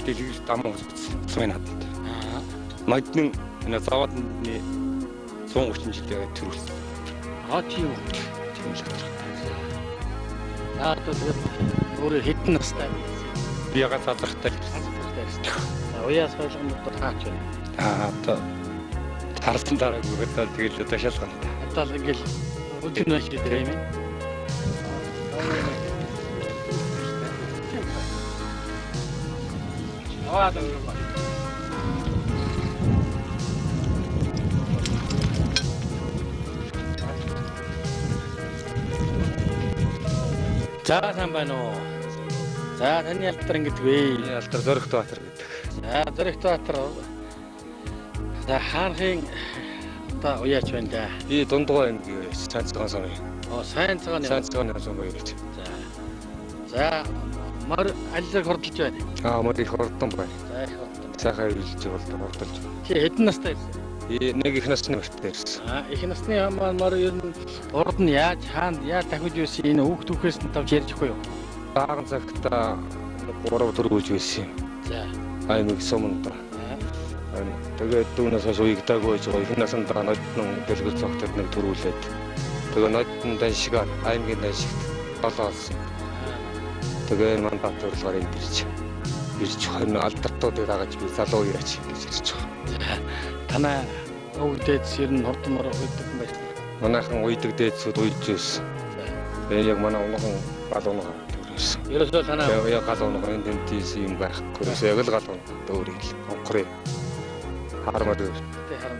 Speaker 1: дэлгэр дамуу сумын наадамд. Нодны энэ заводны 130 жилдээ төрүүлсэн.
Speaker 3: Тийм үү. Тийм л байна. Одоо өөрөө хэдэн настай вэ?
Speaker 1: Би ягаад залрахтай.
Speaker 3: Уяас соёлгонд одоо таач байна.
Speaker 1: Одоо тарсан дараа гүрэдэл тэгэл одоо шалгана.
Speaker 3: Одоо л ингээл өдөр нь хийж байгаа юм. За сайн байна уу? За таны алдар ингэдэг вэ?
Speaker 1: Алдар Зоригт Баатар гэдэг.
Speaker 3: За Зоригт Баатар. За хаанхын одоо уяач байна да.
Speaker 1: Би дундгой аймгийн сайн цагаан сумын.
Speaker 3: Сайн цагааны
Speaker 1: сум баярч.
Speaker 3: За мар аллаг хурдалж байна.
Speaker 1: Мөр их хурдан байна.
Speaker 3: За их хурдан.
Speaker 1: Сайхан үйлж хурдалж.
Speaker 3: Чи хэдэн настай вэ?
Speaker 7: Нэг их насны мөртөө ирсэн.
Speaker 3: Их насны маань ер нь урд нь яаж хаана яаж дахиж байсан энэ хүүхд түүхээс нь тавж ярьж өгөхгүй юу?
Speaker 7: Баахан цагта 3-4 үеж байсан юм.
Speaker 3: За.
Speaker 7: Аймаг суманд. Тэгээд дүүнээс хойш уягдаагүй байж байгаа. Их насанд нодны дэлгэр цогтод нэг төрүүлээд. Тэгээ нодны даншигаар аймгийн даншигт болоолсон. Тэгээ манд батуурлагаар ирж 20 алдартуудыг дагаж би залуу яач гэж ирж байгаа.
Speaker 3: Танай өвгдөөд ер нь хурдмаар өгдөг юм байна.
Speaker 7: Манайхан уйдаг дээдсүүд уйж байсан. Тэгээ яг манай унахан гал унаа төрөөсөн.
Speaker 3: Ерөөсөө танай
Speaker 7: яг гал унаа энэ тентис юм байхгүй. Ерөөсөө яг л гал унаа дөөрийг онгорыг харамад өөр.
Speaker 3: Тэ харам.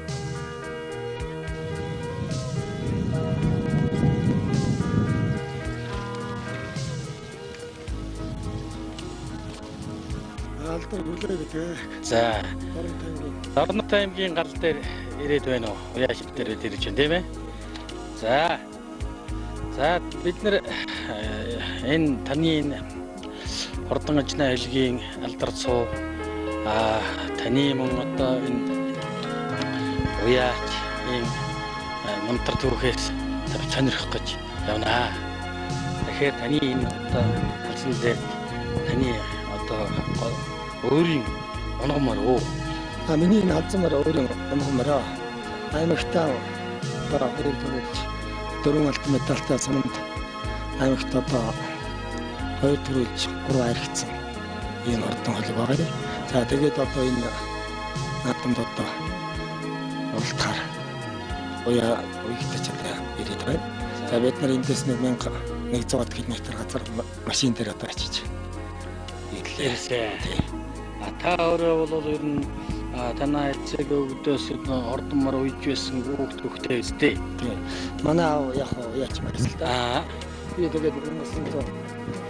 Speaker 5: Алдар хүлээ гэдэг.
Speaker 3: За. Дорнот аймгийн гал дээр ирээд байна уу? Уяа шив дээр ирж байна тийм ээ. За. За бид нэр энэ таны энэ хурдан ажны айлгийн алдар цуу таны мөн одоо энэ уяач энэ мунтар түүхээс тавь сонирхох гэж явнаа. Тэгэхээр таны энэ одоо алсын дээр таны одоо өөрийн онгомор уу?
Speaker 8: Миний энэ алзамаар өөрийн онгомороо аймагтаа одоо хоёр төрөлж дөрвөн алтан медальтай саманд аймагт одоо хоёр төрөлж 3 аригдсан ийм ордон хол байгаа. За тэгээд одоо энэ наадамд одоо уралдахаар уягдаж ирээд байна. За бид нар эндээс 1100 км газар машин дээр одоо очиж
Speaker 3: ирлээ. Та өөрөө бол ер нь танай эцэг өвгдөөс ордмор уйж байсан хүүхд хөхтэй өстэй.
Speaker 8: Тийм. Манай аав яг яач байсан л да. Би тэгээд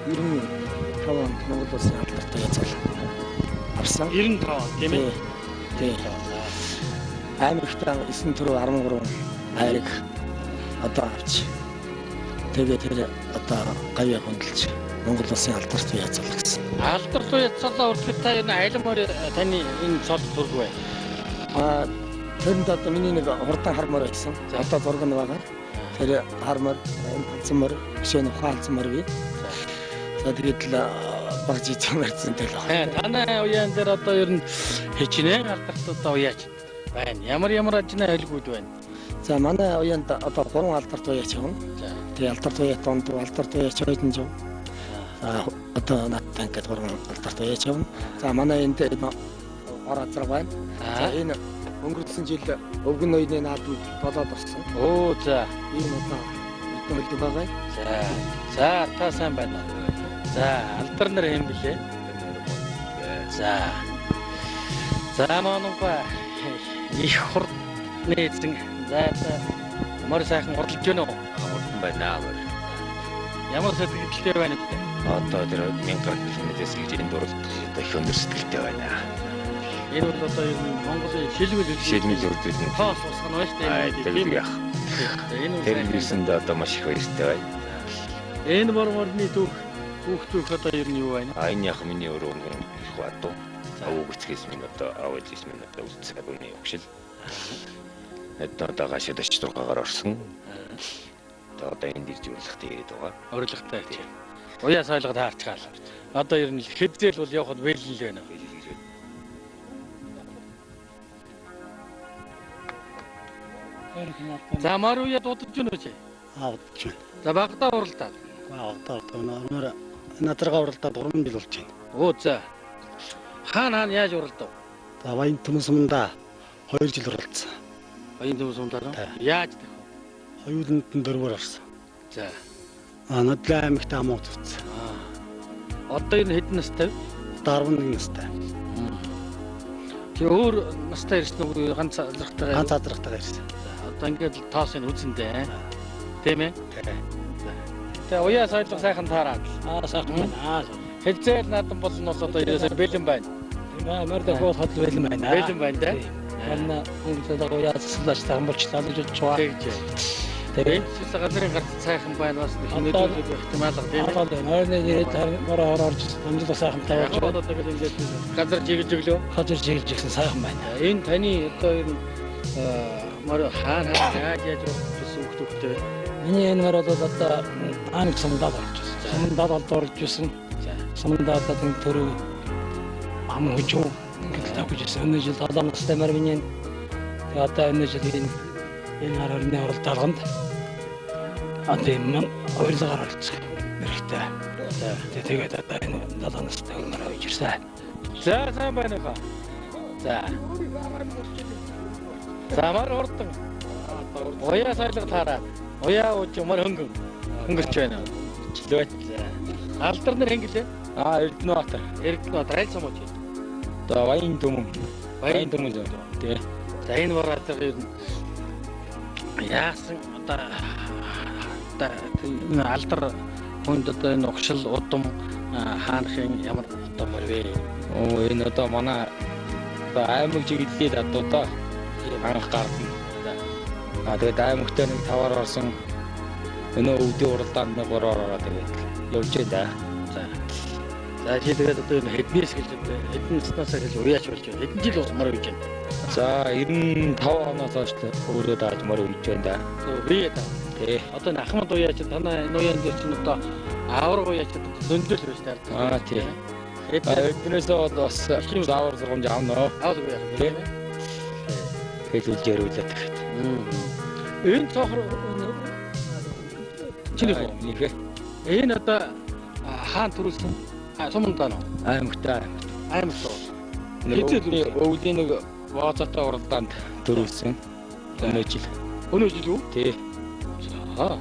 Speaker 8: 1995 онд Монгол Улсын алдартай яцал авсан.
Speaker 3: 95 тийм ээ.
Speaker 8: Тийм. Аймагтаа 9 төрөө 13 хайрыг одоо авч тэгээд тэр одоо гавья хөндлөж Монгол Улсын алдартай яцал гэсэн.
Speaker 3: Алдартай яцалаа урдгад та энэ айлмаар таны энэ цол зураг бай.
Speaker 8: Тэрэнд одоо миний нэг хурдан хармаар байсан. Одоо зураг нь байгаа. Тэр хармаар цэмэр гişэн ухаалцмаар би. За тэгээд л багж чамарсан тэл байна.
Speaker 3: Танай уяан дээр одоо ер нь хичнээн алдартай уяач байна. Ямар ажны айлгууд байна.
Speaker 8: За манай уяанд одоо 3 алдартай уяач явна. Тэгээ алдартай уяат донд алдартай уяач хоёрын жив. Одоо надтай ингээд 3 алдартай уяач явна. За манай энд ор азар байна. За энэ өнгөрсөн жил өвгөн ноёны наадамд болоод орсон.
Speaker 3: Оо за
Speaker 8: ийм одоо үлдэн байгаа.
Speaker 3: За та сайн байна уу? За алдар нар хэм блэ? За манайха их хурдны эзэн за мөр сайхан хурдлж байна уу?
Speaker 7: Хурдан байна.
Speaker 3: Ямар сэтгэлтэй байна вэ?
Speaker 7: Одоо тэр 1000 км-с гэж энэ дурлах их өндөр сэтгэлтэй байна.
Speaker 3: Энэ бол одоо ер нь Монголын шилмэл
Speaker 7: үрдүүд нь
Speaker 3: тоос усгана байж тээ.
Speaker 7: тийм яах. Тэр юусанд одоо маш их баяртай байна.
Speaker 3: Энэ борморны түүх одоо ер нь юу байна?
Speaker 7: Энэ яг миний өөрөө их бат. Авгуцгээс минь одоо аваажис минь одоо үсцэг үний өгшил. Одоо гашид очтургаар орсон. Одоо энд ирж урилгатай ирээд байгаа.
Speaker 3: Урилгатай тийм. Уяа сойлгод хаарчгаал. Одоо ер нь хэзээл бол явахд бэлэн л байна. За маруя дуудаж байна уу чи?
Speaker 6: Аавч байна.
Speaker 3: За багтаа уралдаад.
Speaker 6: Багтаа өнөр надрага уралдаад 3 жил болж байна.
Speaker 3: Оо за. Хаана яаж уралдав?
Speaker 6: За баян төмсөмдө 2 жил уралдсан.
Speaker 3: Баян төмсөмдөө яаж дэх вэ?
Speaker 6: Хоёуланд нь 4-өр орсон.
Speaker 3: За.
Speaker 6: Надлаа аймагт амууд үзсэн.
Speaker 3: Одоо энэ хэдэн настай вэ?
Speaker 6: 11 настай.
Speaker 3: Тэг өөр настай ирсэн үү? Ганц азрахтайгаа.
Speaker 6: Ганц азрахтайгаа ирсэн.
Speaker 3: Одоо ингээд тоос нь үзэндээ. Тийм ээ? Тэгээ уяа сойлго сайхан таараад.
Speaker 6: Сайхан байна.
Speaker 3: Хэзээ наадам болно бол одоо ерөөсөө бэлэн байна.
Speaker 6: Мөрдө хол хол бэлэн байна.
Speaker 3: Бэлэн байна да.
Speaker 6: Манай өнгөцөд уяа цэцлаач тамбалчлаа гэж байгаа.
Speaker 3: Тэгээд газрын гарт сайхан байна бас нөлөөлөх ихтимал тийм
Speaker 6: ээ. Нойрны ирээд ороо орж амжилт сайхан тавьж
Speaker 3: одоо тэгээд ингээд газар жиглж өглөө.
Speaker 6: Газар жиглж ихсэн сайхан байна.
Speaker 3: Энэ таны одоо ер нь
Speaker 6: мөр хаана яаж болсон хүүхдүүдтэй.
Speaker 9: Миний энэ мөр бол одоо аанч сумдаад орж ирсэн. Сумдаад орж ирсэн. Сумдаад одоо төрөө ам хожуу ингээд тавьж ирсэн. Өнөө жил 7 настай мөр миний. Тэгээ одоо өнөө жил энэ харны оролдоогонд одоо юм ойлголоор орсон. Мэрхтээ. Тэгээд одоо энэ 7 настай мөр орж ирсэн.
Speaker 6: За сайн байна хаа. За. Замар урдан. Уяа сайлга таараа. Уяа ууж мөр хөнгөрч байна. Чилвэ. Алдар нар хэнгэлээ. Эрдэнэбаатар. Эрдэнэбаатар аль сумууч?
Speaker 3: Одоо Баян Түмэн.
Speaker 6: Баян Түмэн л.
Speaker 3: Тий.
Speaker 6: За энэ бараатар ер нь яасан одоо энэ алдар хүнд одоо энэ угшил удам хаанхын ямар одоо мөр вэ?
Speaker 3: Энэ одоо манай одоо аймаг чиглэлээр одоо анх гарсан. Тэгээд аймагтай нэг 5-аар орсон. Өнөө өвдөө уралдаанд нэг 3-аар ороод тэгээд явж байна.
Speaker 6: За тэгээд одоо энэ хэднээс гэлж хэдэн наснаас гэлж уяач болж байна. Хэдэн жил мөр үйж байна.
Speaker 3: За 95 оноос хойш өөрөө дааж мөр үйж байна.
Speaker 6: Бие та.
Speaker 3: Тий.
Speaker 6: Одоо энэ Ахмад уяач танай нуян дээр чинь одоо авраг уяач зөндөл байж таар.
Speaker 3: Тий. Эднээс бол бас заавар сургамж аавнаа.
Speaker 6: Авраг уяач. Тий.
Speaker 3: Хэлүүлж яриулаад тэгэхэд.
Speaker 6: Энэ цохор чиний
Speaker 3: нөхөө.
Speaker 6: Энэ одоо хаан төрүүлсэн сумдаа нөө.
Speaker 3: Аймагтай.
Speaker 6: Аймагтай.
Speaker 3: Хэзээ өвлийн нэг ваазатай уралдаанд төрүүлсэн. Өнөө жил.
Speaker 6: Өнөө жил үү?
Speaker 3: Тий.
Speaker 6: Аа.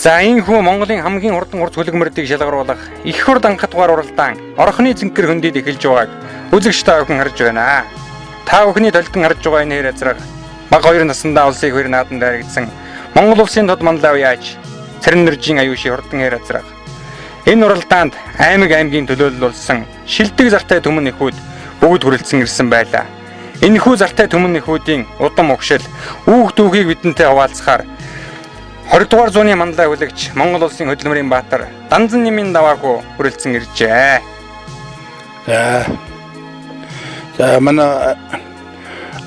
Speaker 1: За энэ хүн Монголын хамгийн хурдан урт хөлөг шалгаруулах их хурд анхадгаар уралдаан орхны зэнкэр хөндөд эхэлж байгааг үзэгч та бүхэн харж байна. Та бүхний толтон харж байгаа энэ хэр азрах баг 2 наснда улсын хөр нааданд дайрагдсан Монгол улсын тод мандал авьяач Цэрнэржийн аюуши хурдан хэр азрах. Энэ уралдаанд аймгийн төлөөлөл болсон шилдэг зартай түмэн нэхүүд бүгд хүрэлцэн ирсэн байлаа. Энэхүү зартай түмэн нэхүүдийн удам угшил үүх дүүхийг бидэнтэй хуваалцахаар 20 дугаар зууны мандалай хүлэгч Монгол улсын хөдөлмөрийн баатар Данзан Нэмийн даваагүй хүрэлцэн иржээ.
Speaker 10: За манай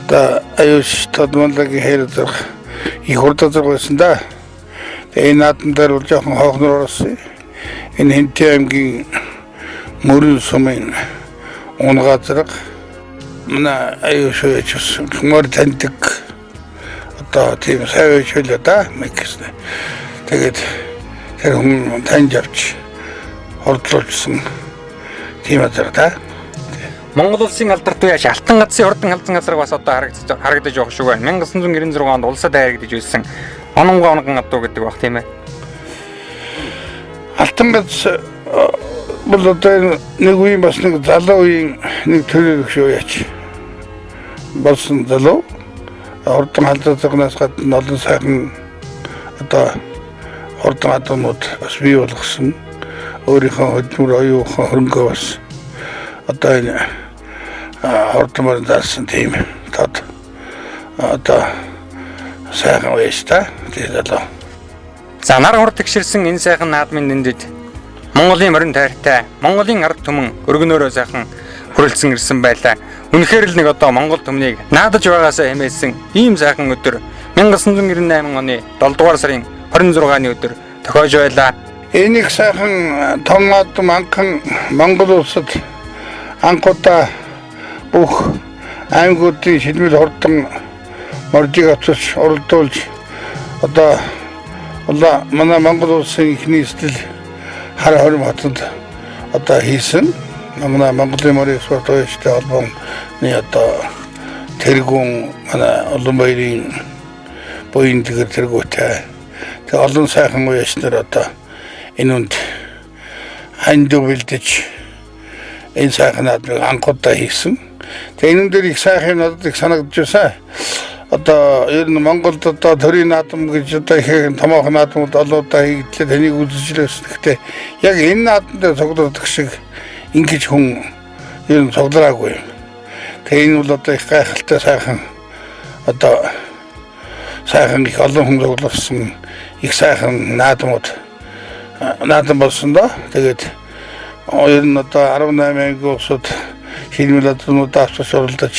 Speaker 10: одоо аюуш тодмонлагийн хэр зэрэг их хурдан зэрэгсэн да. Тэгээ наадан дээр бол жоохон хоохнор орсон. Энэ Хэнтэй аймгийн мөрөн сумын унгаа зэрэг манай аюуш ууч мөр таньдаг одоо тийм сайн хөлөө да мэгсэн. Тэгээд тэр хүн таньж авч хордлуулсан тийм азар да.
Speaker 1: Монгол улсын алдарт уяач Алтан газрын хурдан халзан газар бас одоо харагдаж байгаа шүү байна. 1996 онд улсад дайрагдаж байсан. Ононгоо онгон адуу гэдэг баг тийм ээ.
Speaker 10: Алтан газ бол одоо нэг үеийн бас нэг залуу үеийн нэг төрөлх шүү яач. Болсон залуу хурдан халзанаас гадна олон сайхан одоо хурдан адуунууд бас бий болгосон. Өөрийнхөө хөдөлмөр оюухан хөрөнгөө бас одоо энэ хурдмаар дарсан тийм тод одоо сайхан байж та тэгээд
Speaker 1: За нар хурд тэгшэрсэн энэ сайхан наадмын дэндид Монголын морин тайртай Монголын ард түмэн өргөнөөрөө сайхан хүрэлцэн ирсэн байлаа. Үнэхээр л нэг одоо Монгол түмнийг наадаж байгаасаа хэмээсэн ийм сайхан өдөр 1998 оны 7 дугаар сарын 26-ны өдөр тохиож байлаа.
Speaker 10: Энийг сайхан том наадам анхан Монгол улсад анхудаа бүх аймагуудын шилмэл хурдан моржиг авчирч оролдуулж одоо манай Монгол улсын ихний стил хар хорим хотод одоо хийсэн манай Монголын морин спорт оюучтай холбооны одоо тэргүүн манай олон баярын буян тэргүүтэй тэг олон сайхан оюуч нар одоо энэ үнд хандуу бэлдэж энэ сайхан наадмыг анхудаа хийсэн. Тэгээ энэ дээр их сайхан надад их санагдаж байна. Одоо ер нь Монголд одоо төрийн наадам гэж одоо их томоохон наадмууд олоодаа хийгдлээ таныг үзэж лээс. Гэхдээ яг энэ наадам дээр цуглардах шиг ингэж хүн ер нь цуглараагүй. Тэгээ энэ бол одоо их гайхалтай сайхан одоо сайхан их олон хүн цугларсан их сайхан наадам болсон доо. Тэгээд Ер нь одоо 18 аймгийн улсууд шийдмэл адруудаа авч оролдож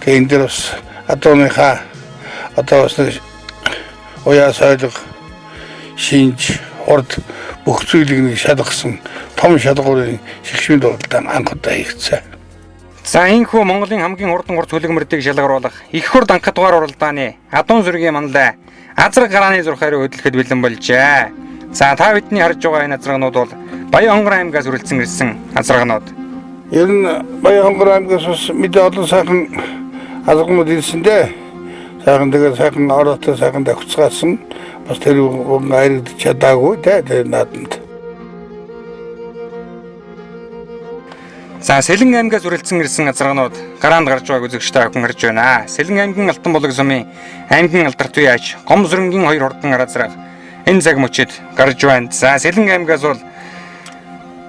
Speaker 10: тэгээ энэ дээр бас адууныхаа одоо бас нэг уяа соёлго шинж урд бүх зүйлийг нэг шалгасан том шалгуурын шигшмийн дуралдаан анхудаа хийгдсэн.
Speaker 1: За энэхүү Монголын хамгийн хурдан урт хөлөмөрдийг шалгаруулах их хурд анх дугаар уралдааны адуун зүргийн манлай азраг гарааны зурхаарыг хөдөлгөхөд бэлэн болжээ. За та бидний харж байгаа энэ азрагнууд бол Баян хонгор аймгаас үргэлжлэн ирсэн азрагнууд.
Speaker 10: Ер нь Баян хонгор аймгаас бас мэдээ олон сайхан азрагнууд ирсэндээ сайхан тэгээд сайхан ороотой сайхан давхцгаасан бас тэр бүгд хайрагдаж чадаагүй тэр нааданд.
Speaker 1: За Сэлэн аймгаас үргэлжлэн ирсэн азрагнууд гараанд гарч байгааг үзэгчтэй хүн харж байна. Сэлэн аймгийн Алтан булаг сумын аймгийн алдарт уяач Гомзөрөнгийн 2 хурдан азраг энэ цаг мөчид гарч байна. За Сэлэн аймгаас бол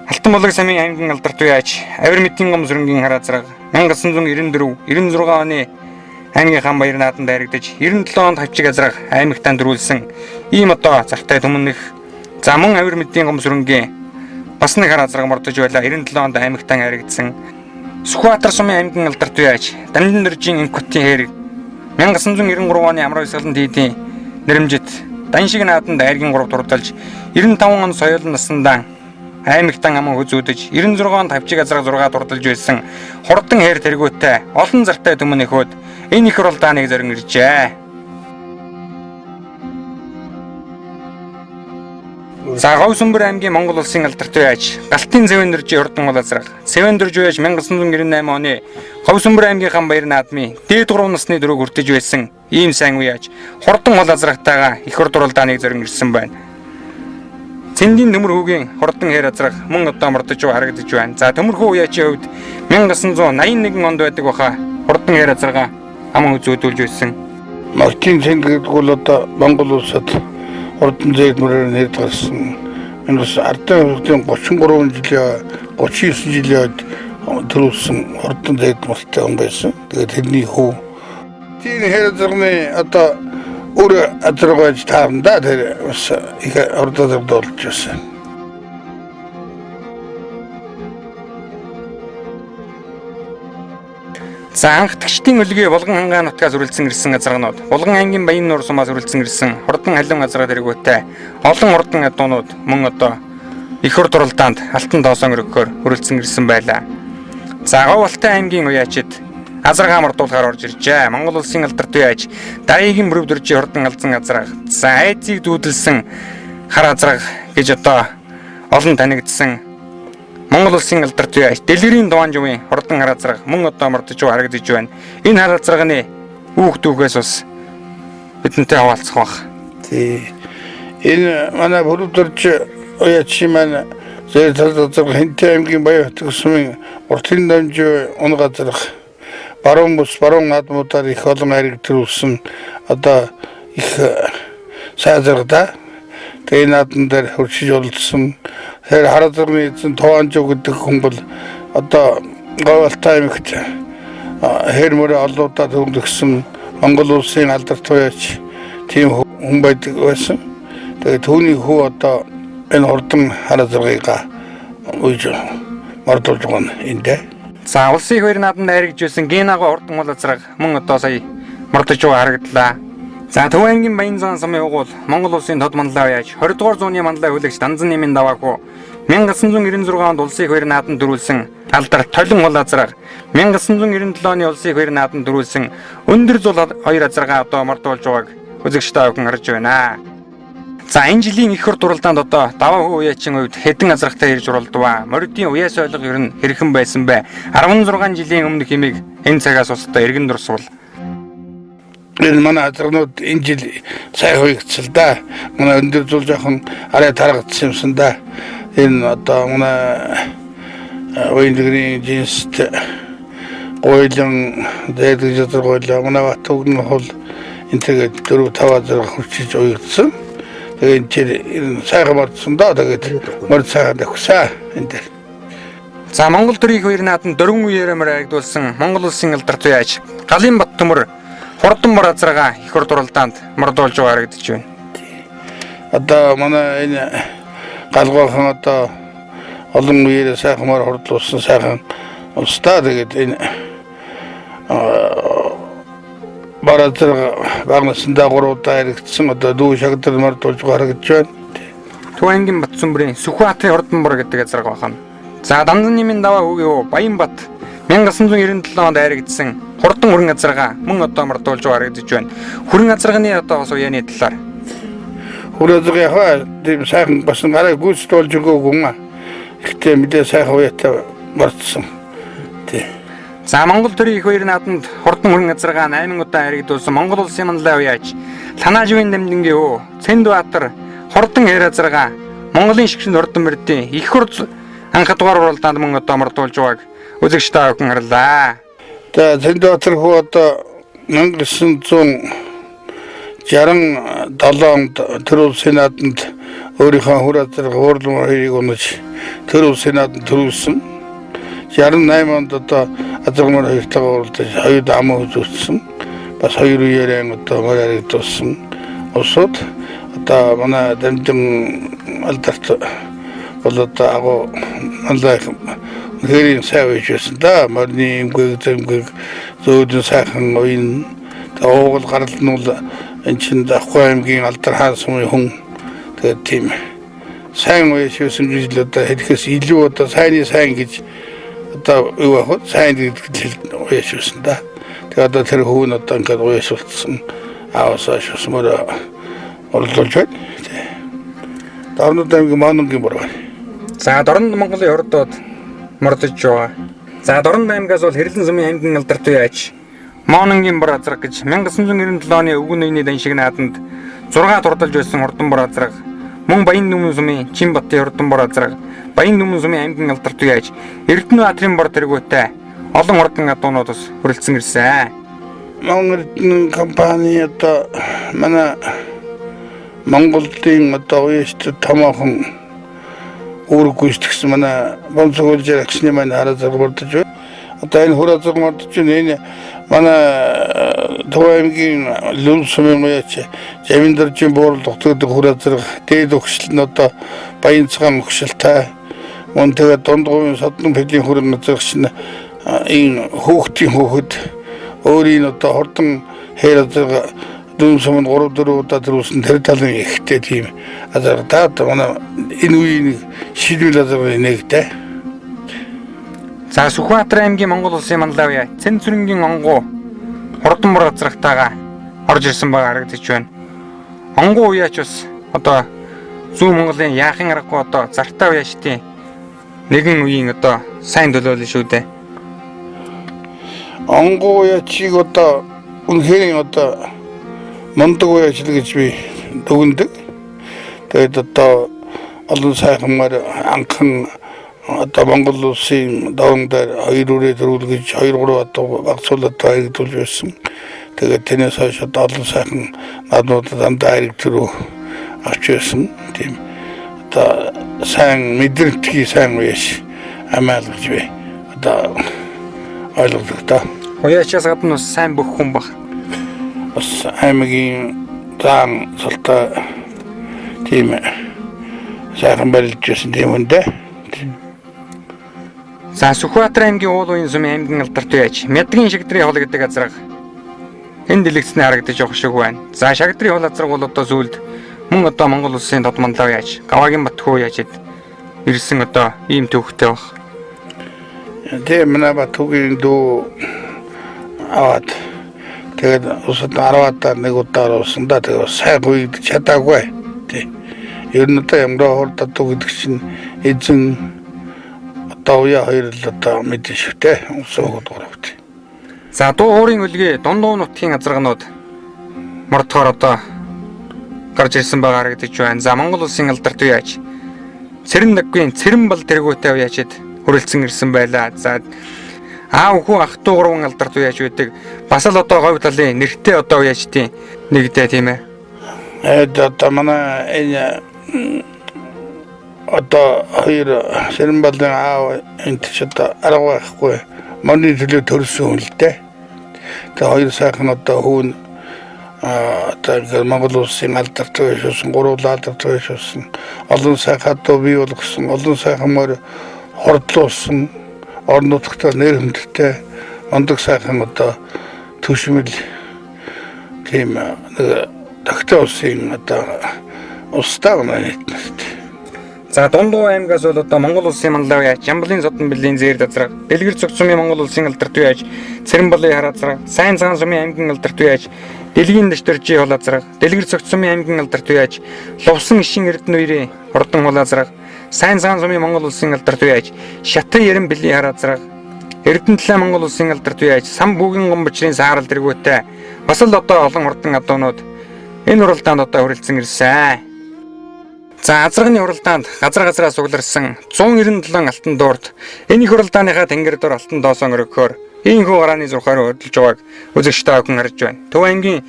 Speaker 1: Алтан булаг сумын аймгийн алдарт уяач Авир мэдийн Гомзөрөнгийн азраг 1994-96 оны аймгийн хаан баяр нааданд хайрагдаж 97 онд хавчиг азраг аймагтаа дөрүүлсэн ийм одоо зартай түмнэх за мөн Авир мэдийн Гомзөрөнгийн бас нэг азраг мордож байла 97 онд аймагтаа хайрагдсан Сүхбаатар сумын аймгийн алдарт уяач Дамжин дөржийн инкутийн хэрэг 1993 оны амар хязгааланд хийдийн нэрэмжит Даншиг нааданд айргийн 3 дурдалж 95 он соёл наснаа аймагтан аман хүзүүдэж 96 онд хавчиг азраг 6 дурдалж байсан хурдан хээр тэргүүтэй олон зартай түмэн эхөөд энэ их уралдааныг зорин иржээ. За Говьсүмбэр аймгийн Монгол улсын алдарт уяач Галтын Цэвэн дөржийн хурдан гол азраг Цэвэн дөрж уяач 1998 оны Говьсүмбэр аймгийн хан баяр наадмын дээд 3 насны дөрөв хүртэж байсан ийм сайн уяач хурдан гол азрагтайгаа их урд уралдааныг зорин ирсэн байна. Цэндийн Төмөрхүүгийн хурдан хээр азраг мөн одоо мордож харагдаж байна. За Төмөрхүү уяачийн хувьд 1981 онд байдаг баха хурдан хээр азрагаа аман үзүүлж байсан.
Speaker 10: Мартин Цэнд гэдэг бол одоо Монгол улсад хурдан зээгмэрээр нэр гарсан. Энэ ардын хурдын 33 жилийн 39 жилийн төрүүлсэн хурдан зээгмэртэй хүн байсан. Тэгээд тэрний хүү тийм хээр азрагны одоо өөр азрагч таамда тэр бас их ордод болж байсан.
Speaker 1: За анхдагчдын өлгий Булган хангаан нутгаас үргэлжлэн ирсэн азрагнууд Булган аймгийн Баян нуур сумаас үргэлжлэн ирсэн хурдан халуун азраг тэргүүтэй олон хурдан адуунууд мөн одоо их урд уралдаанд алтан тоосон өргөхөөр үргэлжлэн ирсэн байлаа. За Говьалтай аймгийн уяачид азрагаа мордуулахаар орж иржээ. Монгол улсын алдарт уяач Дараагийн бүрв дөржийн хурдан алзан азраг за айцыг дүүдэлсэн хар азраг гэж одоо олон танигдсан Монгол улсын алдарт уяач Дэлгэрийн Дуанжувын хурдан хар азраг мөн одоо мордож харагдаж байна. Энэ хар азрагны үүх дүүхээс бас бидэнтэй хаваалцах баг.
Speaker 10: Тий. Энэ манай бүрв дөрж уяач маань зэр талзаг Хинтээ аймгийн Баян хотгосмын уртын дамжуу унаг азраг баруун бус баруун наадмуудаар их олон хайрыг төрүүлсэн одоо их сайжрагда тэгээ наадан дээр хурцж олдсон тэр харазрны эзэн Туанжуу гэдэг хүн бол одоо Говьалтай аймагт хэр мөрө олоодаа төвлөгсөн Монгол улсын алдарт уяач тийм хүн байдаг байсан. Тэгээ түүний хүү одоо энэ хурдан харазрыг үйж мордуулж байгаа юм дээ.
Speaker 1: За улсын их баяр нааданд хайргаж байсан Генагоо хурдан гол азраг мөн одоо сая мордож харагдлаа. За Төв аймгийн Баянзан сумын угуул Монгол улсын тод манлай уяач 20 дугаар зууны манлай хүлэгч Данзан нэмийн даваагүй 1996 онд улсын их баяр нааданд дөрүүлсэн алдарт толин гол азраг 1997 оны улсын их баяр нааданд дөрүүлсэн өндөр зул 2 азрагаа одоо мордуулж байгааг үзэгчтэй хүн харж байна. За энэ жилийн их урд уралдаанд одоо даваа хүү уяачийн хувьд хэдэн азрагтай ирж уралдваа. Моридын уяас ойлго ер нь хэрхэн байсан бэ? 16 жилийн өмнөх хэмээг энэ цагаас устдаа эргэн дурсвал.
Speaker 10: Энэ манай азрагнууд энэ жил сайн хуйгцсан да. Манай өндөр зул жоохон арай таргацсан юмсан да. Энэ одоо манай уйдгэрийн жинст гойлон дэдэг жотор гойлон манай батугны хол энэ тэгээд 4-5 азраг хүчиж уйгцсан. Тэгээд сайхан мордсон да. Тэгээд морд сайхан давхсаа энэ дээр.
Speaker 1: За Монгол төрийн их баяр нааданд дөрвөн үеэрээр агдуулсан Монгол улсын алдарт уяач Галинбат төмөр хурдан мор азрагаа их урд уралдаанд мордуулж харагдаж байна.
Speaker 10: Одоо манай энэ галгоохон одоо олон үеэр сайхмаар хордлуулсан сайхан улстай тэгээд энэ бараатар багнасандаа 3 удаа иргэдсэн одоо дүү шагдар мартуулж гаргаж байна.
Speaker 1: Төвангийн Батсүмбрийн Сүхбаатарын Ордонбор гэдэг газар байна. За Данзаннымын даваа өгөө Баянбат 1997 онд айрагдсан хурдан хүрэн газарга мөн одоо мартуулж гаргаж байна. Хүрэн газарганы одоо бас уяаны талаар.
Speaker 10: Хүрээзгээ тийм сайхан басан гараа гүйцэтүүлж өгөөгүй юм. Ихтэй мэдээ сайхан уяатай мартсан. Тий.
Speaker 1: За Монгол төрийн их баяр нааданд хурдан хүрэн газарга 8 удаа айрагдуулсан Монгол улсын манлай уяач Ланаажвын Дамдингийн өө Цэндбаатар хурдан хэр газарга Монголын шигшин Ордонбордын их хурц анх дугаар уралдаанд мөн одоо мартуулж байгааг үзэгч та бүхэн харлаа.
Speaker 10: За Цэндбаатар хуу одоо 1967 онд тэр улсын нааданд өөрийнхөө хүр газар хуурлын хоёрыг унаж тэр улсын нааданд төрүүлсэн. 68 онд одоо азармар хоёртойгоо уулзаж хоёуд ам үзүүлсэн. Бас хоёр үеэрээ одоо мөр харагдуулсан. Усууд одоо манай Дамжин алдарт бол одоо агуу манлай хэрийн сайн үйжсэн да. Морны имгэг зэмгэг зөөдөн сайхан уян уугал гарал нь бол энэ чинь Давхай аймгийн алдар хаан сумын хүн тэгээд тийм сайн үйжсэн гэж л одоо хэлэхээс илүү одоо сайн гэж одоо юу яг сайн гэдэг үйжсэн да. Тэгээд одоо тэр хүн одоо ингээд үйжсэн аавсаа шусмаар орлуулж байна. Дорнод аймгийн Мононгийн бүр байна.
Speaker 1: За Дорнод Монголын хордод мордож байгаа. За Дорнод аймгаас бол Хэрлэн сумын аймгийн алдарт уяач Мононгийн бүр азраг гэж 1997 оны өвгөн үений даншиг нааданд 6 турдалж байсан Ордонбор азраг мөн Баян Нүмэн сумын Чинбатын Ордонбор азраг Баян Нүмэн сумын аймгийн алдарт уяач Эрдэнэбаатарын бор тэргүүтэй олон ордон адуунууд бас хүрэлцэн ирсэн.
Speaker 10: Монгол компани одоо манай Монголын одоо уяачд томоохон үүрэг гүйцэтгэсэн манай Бонцгуулж агшны маань хараа заргуулж байна. Одоо энэ хура заргуулж энэ манай Төваймгийн Лүн сумын уяач Жавиндаржийн буурал тогтдог хура зарг дээд өгшил нь одоо Баян цагаан өгшилтэй мөн тэгээд дундгуйн содон пэлийн хүрэн газарч нь энэ хөөхтийн хөөхд өөрийн одоо хордон хээр зарг дүүн сумын 3-4 удаа төрүүлсэн тэр талын ихтэй тийм азартаад манай энэ үеийн шийдвэл азарын нэгтэй.
Speaker 1: За Сүхбаатар аймгийн Монгол улсын манлай уяа Цэн Цүрэнгийн онгуу Ордонбор газрагтайгаа орж ирсэн байгаа харагдаж байна. Онгуу уяач бас одоо зүүн Монголын яахын аргагүй одоо зартай уяачдын нэгэн үеийн одоо сайн төлөөлөл шүү дээ.
Speaker 10: Онгуу уяачийг одоо үнэхээр одоо мундаг уяач гэж би дүгнэдэг. Тэгээд одоо олон сайханмаар анхан одоо Монгол улсын даван дээр 2 үрээ төрүүлгэж 2-3 одоо багцуулаад хайрдуулж байсан. Тэгээд тэрнээс хойш одоо олон сайхан нааднуудад дандаа хайрыг төрөө авч байсан. Тийм одоо сайн мэдрэмтгий сайн уяач амаалгаж бай. Одоо ойлгодог та.
Speaker 1: Уяачаас гадна бас сайн бүх хүн баг.
Speaker 10: Бас аймгийн зан султай тийм сайхан барилжсэн тийм үндэ.
Speaker 1: За Сүхбаатар аймгийн уул уян сумын аймгийн алдарт уяач Мядгийн Шагдрын хол гэдэг газар энэ дэлгэцний харагдаж явах шиг байна. За Шагдрын хол газар бол одоо зүйлд мөн одоо Монгол улсын дод манлай уяач Гаваагийн Батхуу уяачд ирсэн одоо ийм төвхтэй баг.
Speaker 10: Тийм манай Батхуугийн дүү аваад тэгээд усад 10-аар нэг удаа орсон да тэгээд сайн гүйд чадаагүй. Тийм. Ер нь одоо ямар хордод гэдэг чинь эзэн одоо уяа хоёр л одоо мэдэн швтэй усууд гуравт.
Speaker 1: За дуу хуурын үлгээ дундуу нутгийн азаргнууд мордохоор одоо гарч ирсэн байгаа харагдаж байна. За Монгол улсын алдарт уяач Цэрэн Наггийн Цэрэнбал тэргүүтэй уяачд хүрэлцэн ирсэн байлаа. За аав хүү ах トゥ гурван алдарт уяач байдаг. Бас л одоо говь талын нэртэй одоо уяачдын нэгдээ тийм ээ.
Speaker 10: Одоо манай энэ одоо хоёр Цэрэнбалын аав энэ ч одоо арга байхгүй. Моны төлөө төрсөн хүн л дээ. Тэгээ хоёр сайхан одоо хүүн одоо ингээд Монгол улсын алдартай байшуулсан, гурван алдартай байшуулсан, олон сайхан дуу бий болгосон, олон сайхан морь хордлуулсан, орон нутгад нэр хүндтэй ондог сайхан одоо төшмөл тийм тогтоо улсын одоо устдаа байна.
Speaker 1: За Дундуу аймгаас бол одоо Монгол улсын Мандалай яач, Ямблын Содон Бэлгийн зээр дазраг, Дэлгэр цогц сумын Монгол улсын алдарт яач, Цэрэнбалын хараазраг, Сайн цагаан сумын аймгийн алдарт яач, Дэлгийн дэвтэржи холаазраг, Дэлгэр цогц сумын аймгийн алдарт яач, Лувсан ишин Эрдэнэ үерийн хурдан холаазраг, Сайн цагаан сумын Монгол улсын алдарт яач, Шатын Ярин Бэлгийн хараазраг, Эрдэнэтлээ Монгол улсын алдарт яач, Сан Бүгийн гомбочрын саарал дэргүүтэй бас л одоо олон хурдан адуунууд энэ уралдаанд одоо хүрэлцэн ирсэн. За азрагны уралдаанд газар-газараа сугларсан 197 алтан дуурд энэ их уралдааныхаа тэнгэр дор алтан доосон өргөхөөр ийхүү гарааны зурхаар хөдөлж байгааг үзэгчтэй охин харж байна. Төв аймгийн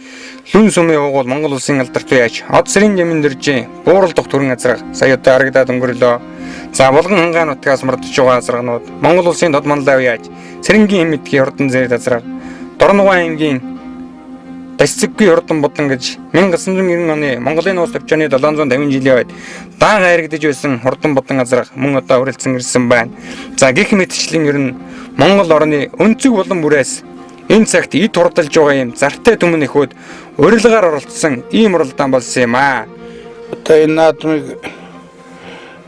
Speaker 1: Лүн сумын уугуул Монгол улсын алдарт яач, Од сэрийн гэмэн дэржи, Бууралдах төрийн азраг сая одоо харагдаад өнгөрлөө. За Булган хангаан нутгаас мордож байгаа азрагнууд Монгол улсын Дод Мандалай яач, Цэрэнгийн мэдгийн хурдан зэр азраг, Дорногой аймгийн Дасцэггүй хурдан будан гэж 1990 оны Монголын уус төвчөөний 750 жилийн үед даага харагдаж байсан хурдан будан азраг мөн одоо хүрэлцэн ирсэн байна. За гэх мэтчлэн ер нь Монгол орны өнцөг болон бүрээс энэ цагт эд хурдалж байгаа юм зартай түмэн ихүүд урилгаар оролцсон ийм уралдаан болсон юм аа.
Speaker 10: Одоо энэ наадмыг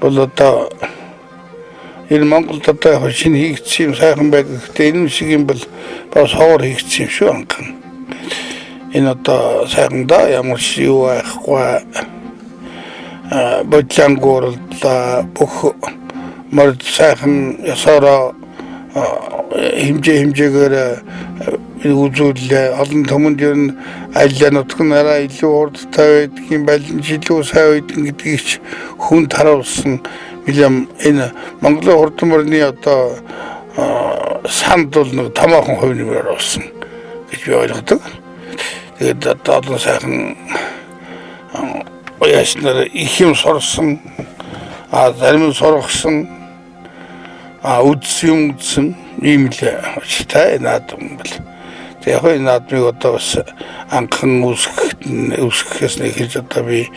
Speaker 10: бол одоо энэ Монголд одоо шинэ хийгдсэн юм сайхан байдаг. Гэхдээ энэ шиг юм бол бас ховор хийгдсэн юм шүү анхан. Энэ одоо сайханда ямар ч юу байхгүй бодлонгооролдоо бүх морд сайхан ясаараа хэмжээгээр үзүүлээ. Олон түмэнд ер нь аялал нутгаараа илүү хурдтай байдаг юм байна. Жилүү сайн байдаг гэдгийг ч хүнд харуулсан юм. Энэ Монголын хурдан морины одоо санд бол нэг томоохон хувь нэмэр болсон гэж би ойлгодог. Тэгээд одоо олон сайхан яаснаар их юм сурсан, зарим нь сургасан, үдсэн ийм л очтой наадам бол. Тэгээд яг энэ наадмыг одоо бас анхан үүсгэхээс эхэлж одоо би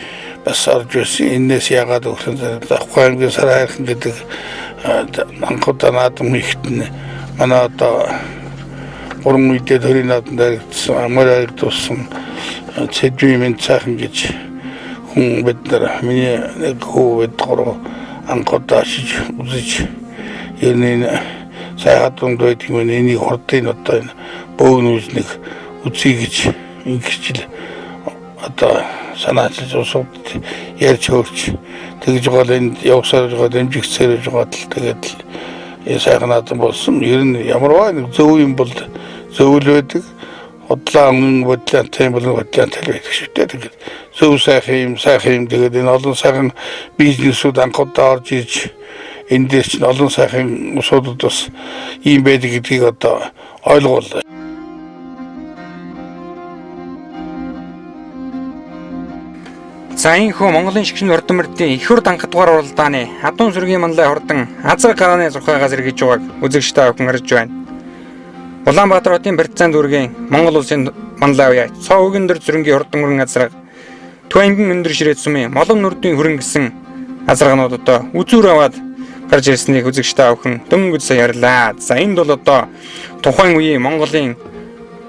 Speaker 10: бас орж ирсэн. Энээс яагаад өгсөн захгүй аймгийн сар хайрхан гэдэг анхудаа наадам ихтэн манай одоо уран үедээ төрийн наадамд харагдсан, амар харагдсан цэдвийн цаахан гэж хүн бид нар миний нэг хүү бид гурав анхудаа шиж үзэж ер нь сайхан дунд байдаг юм энийг хурдын одоо энэ бөөгнүүс нэг үзье гэж ингэжл одоо санаачилж усууд ярьж хөрч тэгж гол энд явсаар байгаа дэмжигцээр байгаа л тэгээд энэ сайхан наадам болсон. Ер нь ямарваа нэг зөв юм бол зөв л байдаг. Бодлон бодлон тийм болон бодлон тал байдаг шүү дээ. Тэгээд зөв сайхан юм тэгээд энэ олон сайхан бизнесүүд анхудаа орж ирж энэ дээр чинь олон сайхан усуудад бас ийм байдаг гэдгийг одоо ойлгууллаа.
Speaker 1: За энэхүү Монголын шигшин хурдан мөрдийн их хурд анхад дугаар уралдааны Адуун сүргийн Мандалай хурдан азраг гарааны зурхаагаас эргэж байгааг үзэгчтэй охин харж байна. Улаанбаатар хотын Барьцаан дүүргийн Монгол улсын Мандалай яач, Цоо Өгөндөр зүрэнгийн хурдан мөрөн азраг, Төв аймгийн Өндөр Ширээд сумын Молон нүрдийн хүрэн гэсэн азрагнууд одоо үзүүр аваад гарч ирснийг үзэгчтэй охин дөнгөж сая ярьлаа. За энд бол одоо тухайн үеийн Монголын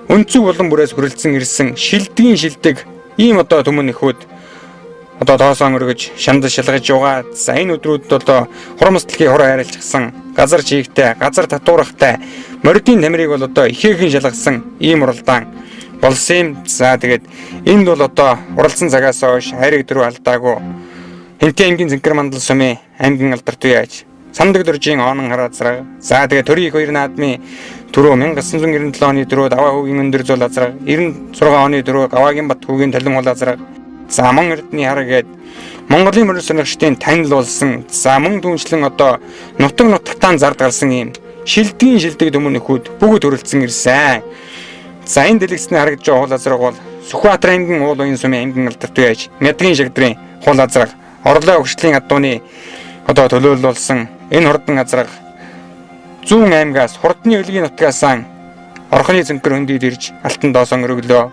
Speaker 1: өнцөг болон бүрээс хүрэлцэн ирсэн шилдэг ийм одоо түмэн ихүүд одоо тоосон өргөж шандал шалгаж байгаа. За энэ өдрүүдэд одоо хурамсдалгийн хур хайрлцсан, газар чигтэй, газар татуурахтай, мордын тамирыг бол одоо ихээхэн шалгасан ийм уралдаан болсон юм. За тэгээд энд бол одоо уралсан цагаас хойш хайрыг дөрөв алдаагүй Хэнтэй аймгийн Зэнкэр Мандал сумын аймгийн алдарт яач, Сандаг дөржийн Онон хараазраг. За тэгээд төрийн их хоёр наадмын дөрөв 1997 оны дөрөв Даваа хүүгийн өндөр зул азраг, 96 оны дөрөв Гаваагийн Бат хүүгийн талин бол азраг. За мөн эрдний хар гээд Монголын морин сонирхчдын танил болсон. За мөн түншлэн одоо нутагтаан зард гарсан юм шилдэг төмөн нөхөд бүгд хөрөлдсөн ирсэн. За энэ дэлгэцний харагдж байгаа хул азраг бол Сүхбаатар аймгийн уул уян сумын аймгийн алдарт яач, Мядрын шагдрын хул азраг, Орлоо өгчлийн адууны одоо төлөөлөл болсон энэ хурдан азраг зүүн аймгаас хурдны өлгийн нутгаас орхны зэнкэр хөндөд ирж алтан доосон өргөлөө.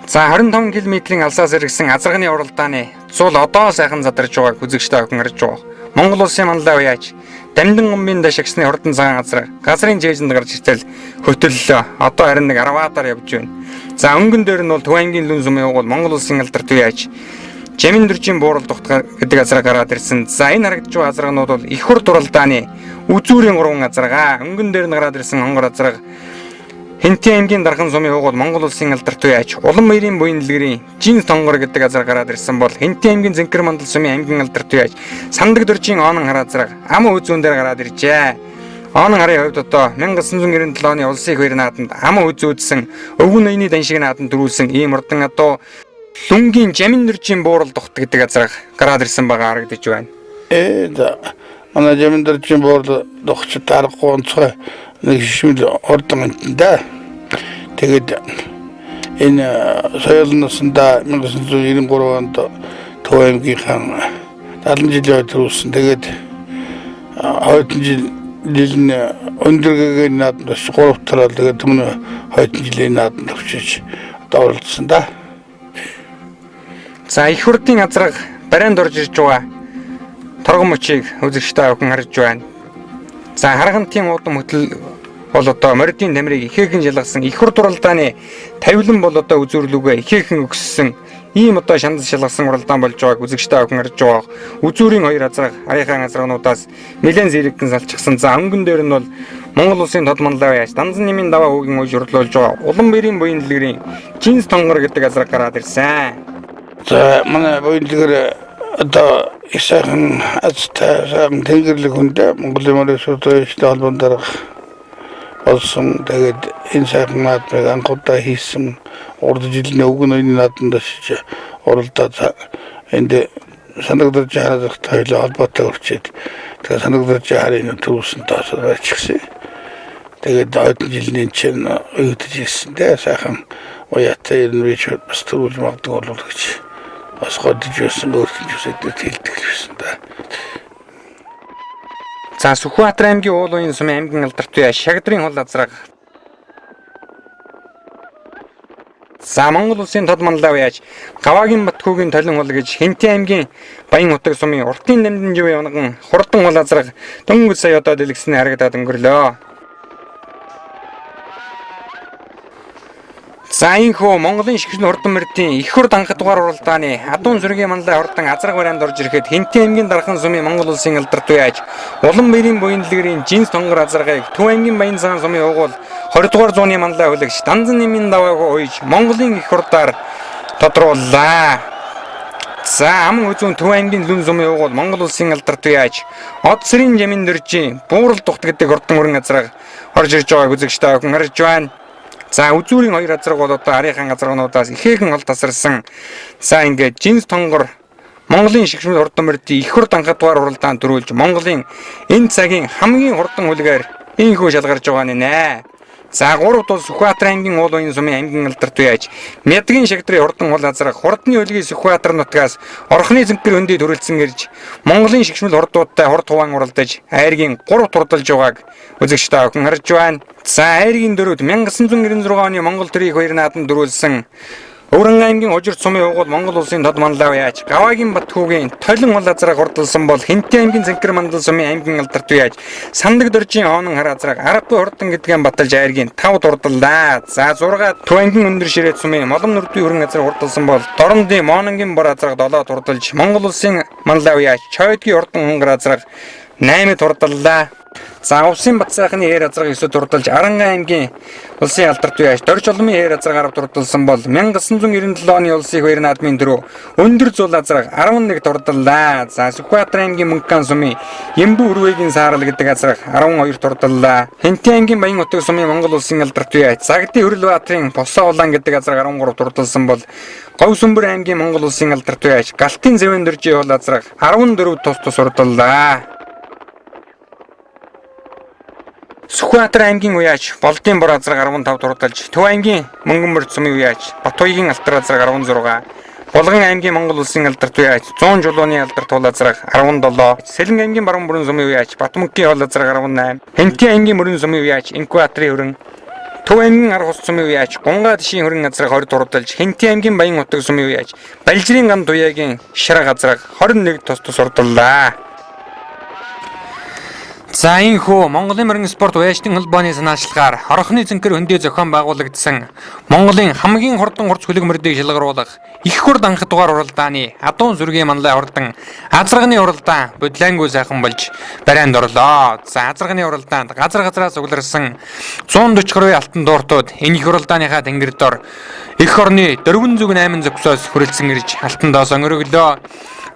Speaker 1: За 25 км-ийн алсаас иргэсэн азарганы уралдааны зул одоо сайхан задарж байгааг үзэгчтэй охин харж байгаа. Монгол улсын манлай уяаж Дамдын гомбын дашигсны хурдан цагаан газар газрын жээжинд гарч иртэл хөтөллөө. Одоо харин нэг 10-аар явж байна. За өнгөн дээр нь бол Төв аймгийн Лүн сумын угуул Монгол улсын алдарт уяаж Жамин дөржийн буурал тухт гэдэг газараа гараад ирсэн. За энэ харагдж байгаа азарганууд бол их хурд уралдааны үзүүрийн 3 азаргаа өнгөн дээр нь гараад ирсэн хонгор азарга Хинтээ аймгийн Дархан сумын угуул Монгол улсын алдарт уяаж Улан баярын буян дэлгэрийн Жинс тонгор гэдэг газар гараад ирсэн бол Хинтээ аймгийн Зэнкэр мандал сумын аймгийн алдарт уяаж Сандаг дөржийн Оонон хараа зараг ам үзүүн дээр гараад иржээ. Оонон харын хувьд одоо 1997 оны улсын их баяр нааданд ам үзүүдсэн өвгөн ноёны даншиг нааданд дөрүүлсэн ийм урдан адуу Лүнгийн Жамин дөржийн буурал тухт гэдэг газар гараад ирсэн байгаа харагдаж байна.
Speaker 10: За манай Жамин дөржийн буурал тухт тарахгүй онцгой нэг шимэл ордон да. Тэгээд энэ соёлносонда 1993 онд Төв аймгийнхан 70 жилийн төрүүлсэн. Тэгээд 20 жилийн өндөргөгийн нааданд 3 тарал тэгээд түмэн 20 жилийн нааданд очиж оролцсон да.
Speaker 1: За их хурдын азраг барианд орж ирж байгаа торгон мөчийг үзэгчтэй охин харж байна. За харгантын уудам хөтөл бол одоо моридын тамирыг ихээхэн шалгасан их хурд уралдааны тавилан бол одоо үзүүрлүүгээ ихээхэн өгссөн ийм одоо шандас шалгасан уралдаан болж байгааг үзэгчтэй охин харж байгаа. Үзүүрийн 2 азраг арийнхаа азрагнуудаас нэлээд зэрэгтэн салчихсан. За өнгөн дээр нь бол Монгол улсын тод манлай уяаж Данзан нэмийн даваа хүүгийн үеж урлуулж байгаа Улан баярын буян дэлгэрийн Жинс тонгор гэдэг азраг гараад ирсэн.
Speaker 10: За манай буян дэлгэр одоо их сайхан азтай сайхан тэнгэрлэг хүндээ Монголын морин судалгааны холбоон дарга болсон. Тэгээд энэ сайхан наадмыг анхудаа хийсэн урд жилийн өвгөн ноёны нааданд очиж оролдоод энд санагдаж харах тойлоо холбоотой өрчээд тэгээд санагдаж харын төрүүлсэн тасаа байчихсан. Тэгээд 20 жилийн чинь өйдөж ирсэн дээ сайхан уяатай энэ вич бас төрүүл магадгүй болов гэж бас годж ирсэн өөртөө зүйлсэд хэлдэг гэсэн да.
Speaker 1: За Сүхбаатар аймгийн уул уян сумын аймгийн алдарт уяаж Шагдрын хол азраг. За Монгол улсын тод манлай уяаж Гаваагийн Батхүүгийн толин хол гэж Хинтээ аймгийн Баян утаг сумын уртын дамдын жив явган хурдан хол азраг дөнгөж сая одоо дэлгэсний харагдаад өнгөрлөө. За инхүү Монголын шигшин хурдан мөрдийн их хурд анх дугаар уралдааны адуун зүргийн манлай хурдан азраг барианд орж ирэхэд Хинтээ аймгийн Дархан сумын Монгол улсын алдарт уяаж Улан баярын буян дэлгэрийн Жинс тонгор азрагыг Төв аймгийн Баян цагаан сумын угуул 20 дугаар зууны манлай хүлэгч Данзан нэмийн даваагүй уйж Монголын их хурдаар тодрууллаа. За ам үзүүн Төв аймгийн Лүн сумын угуул Монгол улсын алдарт уяаж Од сэрийн Жамин дөржийн буурал тухт гэдэг хурдан мөрөн азраг орж ирж байгааг үзэгчтэй охин харж байна. За үзүүрийн 2 азраг бол одоо арийнхаа азрагнуудаас ихээхэн ол тасарсан. За ингээд Жинс тонгор Монголын шигшмэл хурдан мөрдийн их хурд анхад дугаар уралдаанд төрүүлж Монголын энэ цагийн хамгийн хурдан хүлгээр ийхүү шалгарж байгаа нэ. За 3 бол Сүхбаатар аймгийн уул уян сумын аймгийн алдарт уяаж Мядгийн Шагдрын хурдан хол азраг хурдны хөлгийн Сүхбаатар нутгаас орхны зэнкэр хөндий төрөлдсөн ирж Монголын шигшмэл хурдуудтай хурд хуваан уралдаж айргийн 3 турдалж байгааг үзэгчтэй охин харж байна. За айргийн дөрөвд 1996 оны Монгол төрийн их баяр нааданд дөрүүлсэн Өврөн аймгийн Ужирт сумын угуул Монгол улсын тод манлай уяаж Гаваагийн Батхүүгийн толин хол азраг хурдалсан бол Хинтээ аймгийн Зэнкэр мандал сумын аймгийн алдарт уяаж Сандаг дөржийн Оонон хараа азраг аргагүй хурдан гэдгээ баталж айргийн 5 турдаллаа. За 6 Төв аймгийн Өндөр ширээт сумын Молом нүрдийн хөрөн азраг хурдалсан бол Дорндын Моононгийн бор азраг 7 турдалж Монгол улсын манлай уяаж Чойдгийн хурдан хонгор азраг 8 турдаллаа. За Увсын Батсайхны хээр азраг 9 турдалж Арангай аймгийн улсын алдарт уяаж Дорж улмын хээр азраг 10 турдалсан бол 1997 оны улсын их баяр наадмын дөрөв өндөр зул азраг 11 турдаллаа. За Сүхбаатар аймгийн Мөнгөн сумын Ямбу үрвэгийн саарал гэдэг азраг 12 турдаллаа. Хинтээ аймгийн Баян утаг сумын Монгол улсын алдарт уяаж Загдын Хөрөлбаатарын Босоо улаан гэдэг азраг 13 турдалсан бол Говь Сүмбэр аймгийн Монгол улсын алдарт уяаж Галтын Зэвэн дөржийн хол азраг 14 тус урдаллаа. Сүхбаатар аймгийн уяаж Болдын бор азраг 15 турдалж Төв аймгийн Мөнгөн сумын уяаж Батуйгийн алтар азраг 16 Булган аймгийн Монгол улсын алдарт уяаж 100 жуулууны алдарт хол азраг 17 Сэлэн аймгийн Баруун бүрэн сумын уяаж Батмөнхийн хол азраг 18 Хинтээ аймгийн мөрөн сумын уяаж Инкватрийн хөрөн Төв аймгийн арга ус сумын үе яаж Гунгаа тишийн хөрөн газрыг 20 дурдалж Хинтэн аймгийн Баян утаг сумын үе яаж Балжирын гам туяагийн Шар газрыг 21 тус урдаллаа. За энэхүү Монголын морин спорт уяачдын холбооны санаачлагаар орхны цэнхэр хөндөө зохион байгуулагдсан Монголын хамгийн хурдан хурц хөлөг мөрдийг шалгаруулах их хурд анх дугаар уралдааны адуун сүргийн манлай хурдан азарганы уралдаан бодлоонгүй сайхан болж барайнд орлоо. За азарганы уралдаанд газраас угларсан 140 гаруй алтан дууртууд энэ их уралдааныхаа тэнгэр дор эх орны 408 зөксөөс хүрэлцэн ирж алтан доос өнгөрөглөө.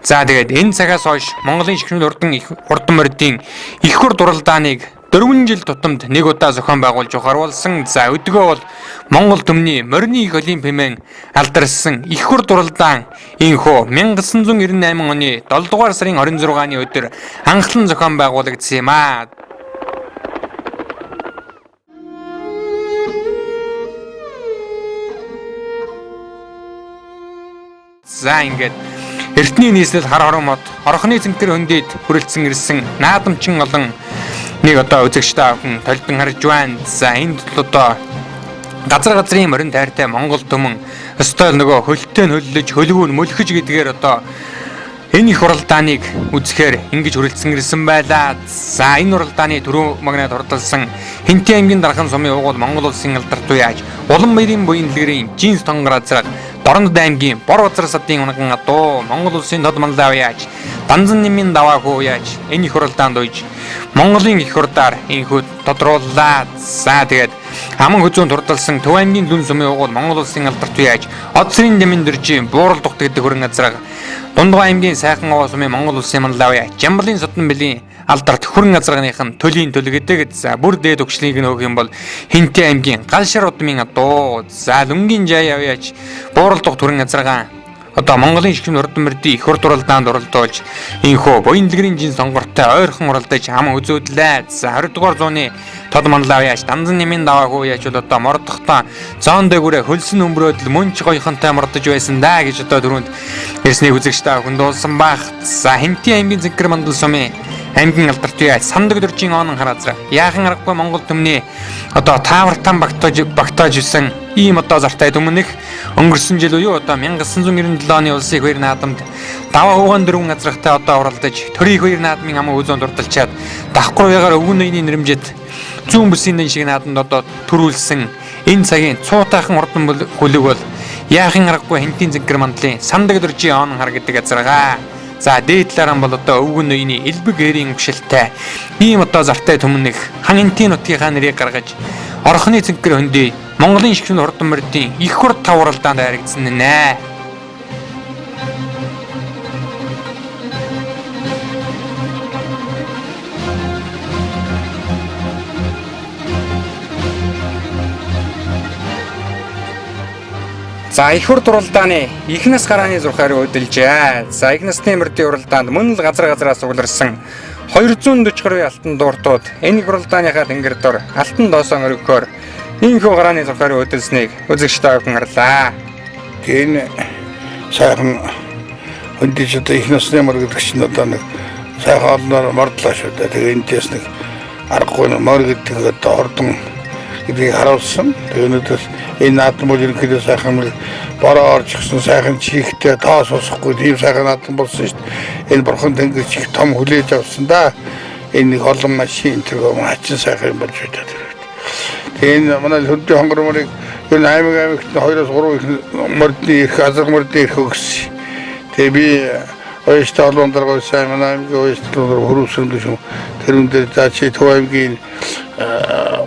Speaker 1: За тэгээд энэ цагаас хойш Монголын шигшмэл хурдан мордын их хурд уралдааныг 4 жил тутамд нэг удаа зохион байгуулж ухааруулсан. За өдгөө бол Монгол төмний морины их олимпимен алдарсан их хурд уралдаан энэхүү 1998 оны 7 дугаар сарын 26-ны өдөр анхлан зохион байгуулагдсан юм аа. За ингээд Эртний нийслэл хар хорон мод орхны цэнхэр хөндөд хүрэлцэн ирсэн наадамчин олон нэг одоо үзэгчтэй аван толдон харж байна. За энэ одоо газрын морин тайртай Монгол төмөн өстой нөгөө хөлтөө хөллөж хөлгүүн мөлхөж гэдгээр одоо энэ их уралдааныг үзэхээр ингэж хүрэлцэн ирсэн байлаа. За энэ уралдааны түрүү магнад хурдалсан Хинтэн аймгийн Дархан сумын уугуул Монгол улсын алдарт уяаж улан баярын буян дэлгэрийн Жинс тонгор азраг Дорнод аймгийн Бор Базар садын унган адуу Монгол улсын тод маллаа уяаж Данзан нэмийн даваа хөө уяаж энэ их уралдаанд уйж Монголын их хурдаар энэхүү тодрууллаа. За тэгээд аман хөзөөнд хурдалсан Төв аймгийн Лүн сумын уугуул Монгол улсын алдарт уяаж Одсрын дэмэн дөржийн Буурал дугт гэдэг хөрөн азраг Дундгой аймгийн Сайхан овоо сумын Монгол улсын маллаа уяаж Жамбалын Содон бэлгийн алдарт хөрөн азрагныхан төлийн төлөг гэдэг. За бүр дээд өгчлийг нөөх юм бол Хинтэн аймгийн Галшар удмын адуу. За Лүнгийн Жаяа уяаж Буурал дугт хөрөн азрагаан одоо Монголын шигшмэл хурдан мордын их хурд уралдаанд оролдуулж энэхүү буян дэлгэрийн жин сонгортой ойрхон уралдаж ам үзүүллээ. За 20 дугаар зууны тод манлаа уяаж Данзан нэмийн даваа хөө яаж бол одоо мордохдоо зоон дээгүүрээ хөлсөн өмрөөдөл мөнч гоёхонтой мордож байсан даа гэж одоо түрүүнд ирснийг үзэгчтэй хөндүүлсэн баг. За Хинтэн аймгийн Цэнхэр мандал сумын аймгийн алдарт уяаж Сандаг дөржийн онон хараазраа яахан аргагүй Монгол төмний одоо таавартан багтааж исэн ийм одоо зартай төмнөх өнгөрсөн жил уу одоо 1997 оны улсын хоёр наадамд даваа хууган дөрвөн азрагтай одоо уралдаж төрийн хоёр наадмын аман үзөөнд урдалчаад давхар уягаар өвгөн үеийн нэрмжид зүүн бүсийн шиг наадамд одоо төрүүлсэн энэ цагийн цуутайхан хурдан хөлөг бол яахан аргагүй Хинтэн Цэнхэр мандлын Сандаг дөржийн онон хар гэдэг азрагаа. За дээд талаараа бол одоо өвгөн үеийн элбэг эрийн өгшөлтэй ийм одоо зартай төмнөх хангинтын нутгийнхаа нэрийг гаргаж орхны цэнхэр хөндөө Монголын шигшмэл хурдан мордын их хурд тав уралдаанд харагдсан нэ. За их хурд уралдааны их нас гарааны зурхаар өдөлжээ. За их насны мордын уралдаанд мөн л газраас угларсан 240 гаруй алтан дууртууд энэ уралдааныхаа тэнгэр дор алтан доосоо өргөхөөр ийхүү гарааны зурхаар өдөлснийг үзэгчтэй авсан харлаа.
Speaker 10: Энэ сайхан өндөж одоо их насны мор гэдэг чинь одоо нэг сайхан олноор мордлаа шүү дээ. Тэгээ энэс нэг аргагүй мор гэдэг одоо ордон гэдгийг харуулсан. Тэгээ өнөөдөр энэ наадам бол ерөнхийдөө сайхан бороо орж гисэн сайхан чихтэй тоос усахгүй тийм сайхан наадам болсон шүү дээ. Энэ бурхан тэнгэр чих том хүлээж авсан да. Энэ олон машин тэргөө хачин сайхан юм болж байна. Тэгээ энэ манай хөдөө хонгор морыг ер нь аймагт 2-3 их мордны их азар мордны их өгс. Тэгээ би ойштой олон дарга сайн манай аймгийн ойштой хөрөвсөн гэж юм. Тэр өндөр за чи Төв аймгийн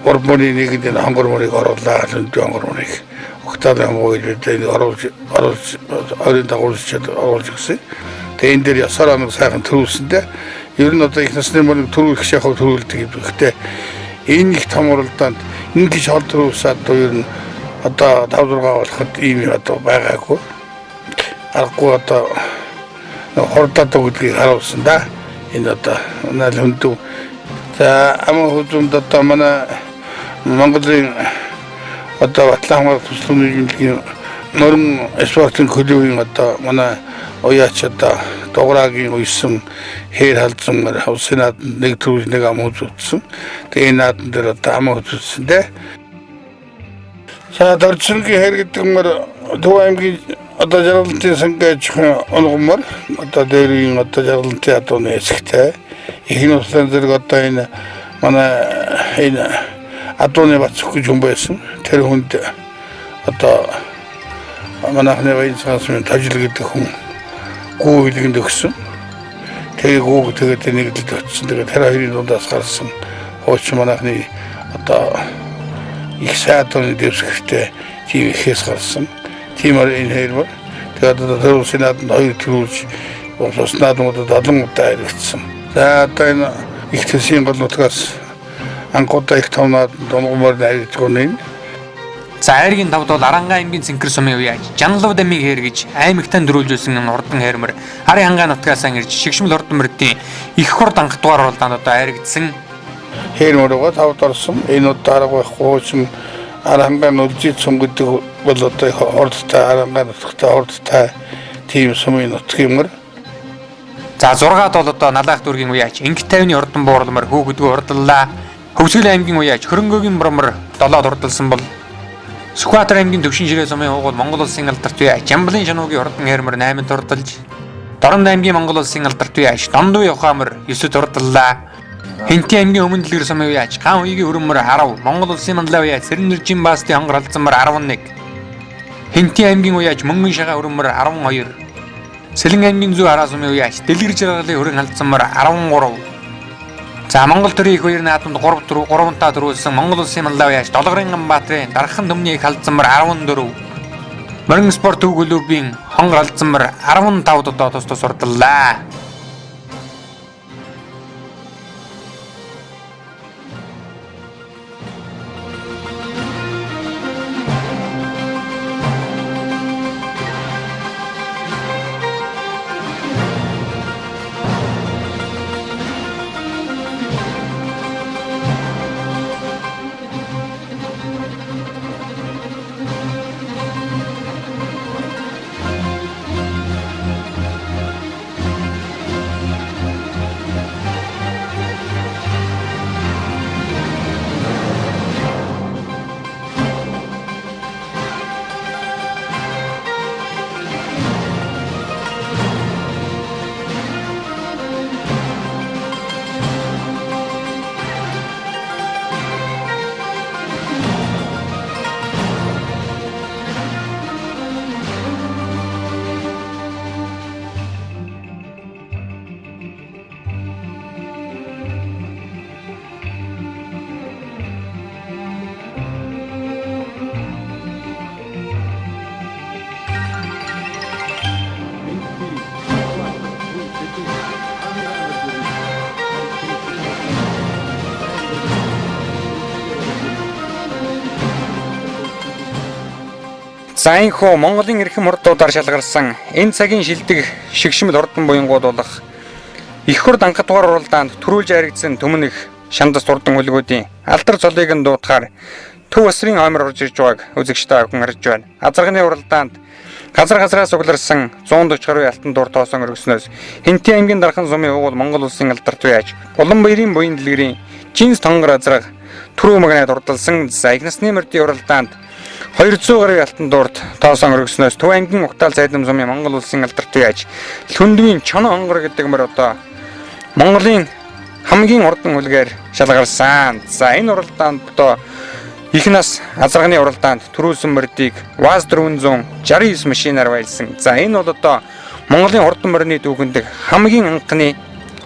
Speaker 10: Ормоны нэг энэ хонгор морыг оруулаа. Хөдөө хонгор морыг Ухтаад амгой гэдэг оруулж ойрын дагуулж өгсөн. Тэгээ энэ дээр ясаар нэг сайхан төрүүлсэндээ ер нь одоо их насны морийг төрүүлэх шахав төрүүлдэг гэхдээ энэ их том уралдаанд ингэж хол төрүүлсээд ер нь одоо 5-6 болоход ийм одоо байгаагүй. Аргагүй одоо хордоод өгдгийг харуулсан да. Энэ одоо манай хүндүү. За аман хүзүнд одоо манай Монголын одоо Батлан туслахын норм спортын клубын одоо манай уяач одоо дуграагийн уйсан хээр халдсан хавсынаад нэг төрөл нэг ам үзүүлсэн. Тэгээ наадан дээр одоо ам үзүүлсэн дээ. За дөржингийн хэр гэдэг мөр Төв аймгийн одоо жаргалантын сангаж онгомор одоо дээрийн одоо жаргалантын адууны хэсэгтэй ихний услан зэрэг одоо энэ манай энэ адууны бацх гэж хүн байсан. Тэр хүнд одоо манайхны баян цаасмын тажил гэдэг хүн гүү хэлгэнд өгсөн. Тэгээ гүүг тэгээд нэгдэлд очсон. Тэгээд тэр хоёрын дундаас гарсан хууч манайхны одоо их сайдны дэвсгэртэй тийм ихээс гарсан. Тиймэр энэ хэрэг тэгээд одоо сенатд хоёр төрүүлж ус наадмуудад олон удаа яригдсан. За одоо энэ их төсвийн гол нутгаас анхудаа их томноод донгомор найрч гонын.
Speaker 1: За айргийн тавд бол Аранга аймгийн Цэнхэр сумын үе Жанлав дамыг хэрэгж аймагтан дөрүүлж байсан урдан хэрмэр Арын хангаа нутгаас ирж шигшмэл урдан мөрдийн их хурд анх дугаар уралдаанд одоо айрагдсан.
Speaker 10: Хэрмөрөөгөө тавд орсон. Энэ удаа арга байхгүй Аранга нүлжид сум гэдэг бол одоо хордтой Аранга нутагтай хордтой тийм сумын нутг юмэр.
Speaker 1: За 6-ад бол одоо Налаах дүүргийн үеач Инг тайвны урдан буурлмар хөөгдгөө урдаллаа. Хөвсгөл аймгийн үеач Хөрөнгөгийн бормор 7-д урдалсан бол Сүхбаатар аймгийн Төвшин ширээ сумын уугуул Монгол улсын алдарт үеач Жамблын шануугийн урдан хэрмэр 8-д урдалж Дорн аймгийн Монгол улсын алдарт үеач Дондуу Явхаамар 9-д урдаллаа. Хинти аймгийн Өмнө дэлгэр сумын үеач Ган уйгийн өрөмөр 10, Монгол улсын манлай үеач Сэрнэржин Басты хонгор халдсанмар 11. Хинти аймгийн үеач Мөнгөн шагаа өрөмөр 12. Сэлэн аймгийн Зүү хараа сумын үеач Дэлгэр жаргалын хөрөн халдсанмар 13. За Монгол төрийн их хоёр наадамд 3-таа төрүүлсэн Монгол улсын манлай үеач Долгорын Ганбаатарын дархан төмний их халдсанмар 14. Морин спорт төв клубын хонгор халдсанмар 15-д одоо тус урдаллаа. Заинхуу Монголын эрхэм хурдуудаар шалгарсан энэ цагийн шилдэг шигшмэл хурдан буянгууд болох их хурд анх дугаар уралдаанд төрүүлж яригдсан төмөн их шандас хурдан хөлгүүдийн алдар цолыг нь дуутахаар төв усрын хоймор орж ирж байгааг үзэгчтэй охин харж байна. Азарганы уралдаанд газраас угларсан 140 гаруй алтан дуур тоосон өргөснөөс Хинти аймгийн дархан сумын уугуул Монгол улсын алдарт үеач Улан баярын буян дэлгэрийн Жинс тонгор азраг түрүү магнад урдалсан загнасны мөрдийн уралдаанд 200 гаруй алтан дуурд тоосон өргөснөөс Төв аймгийн Угтаал Цайдам сумын Монгол улсын алдарт үеач Лүндвийн Чоно хонгор гэдэг мөр одоо Монголын хамгийн урдан хүлгээр шалгарсан. За энэ уралдаанд одоо их нас азарганы уралдаанд төрүүлсэн мөрдийг ВАЗ 469 машинаар байлсан. За энэ бол одоо Монголын хурдан мөрний дүүхэнд хамгийн анхны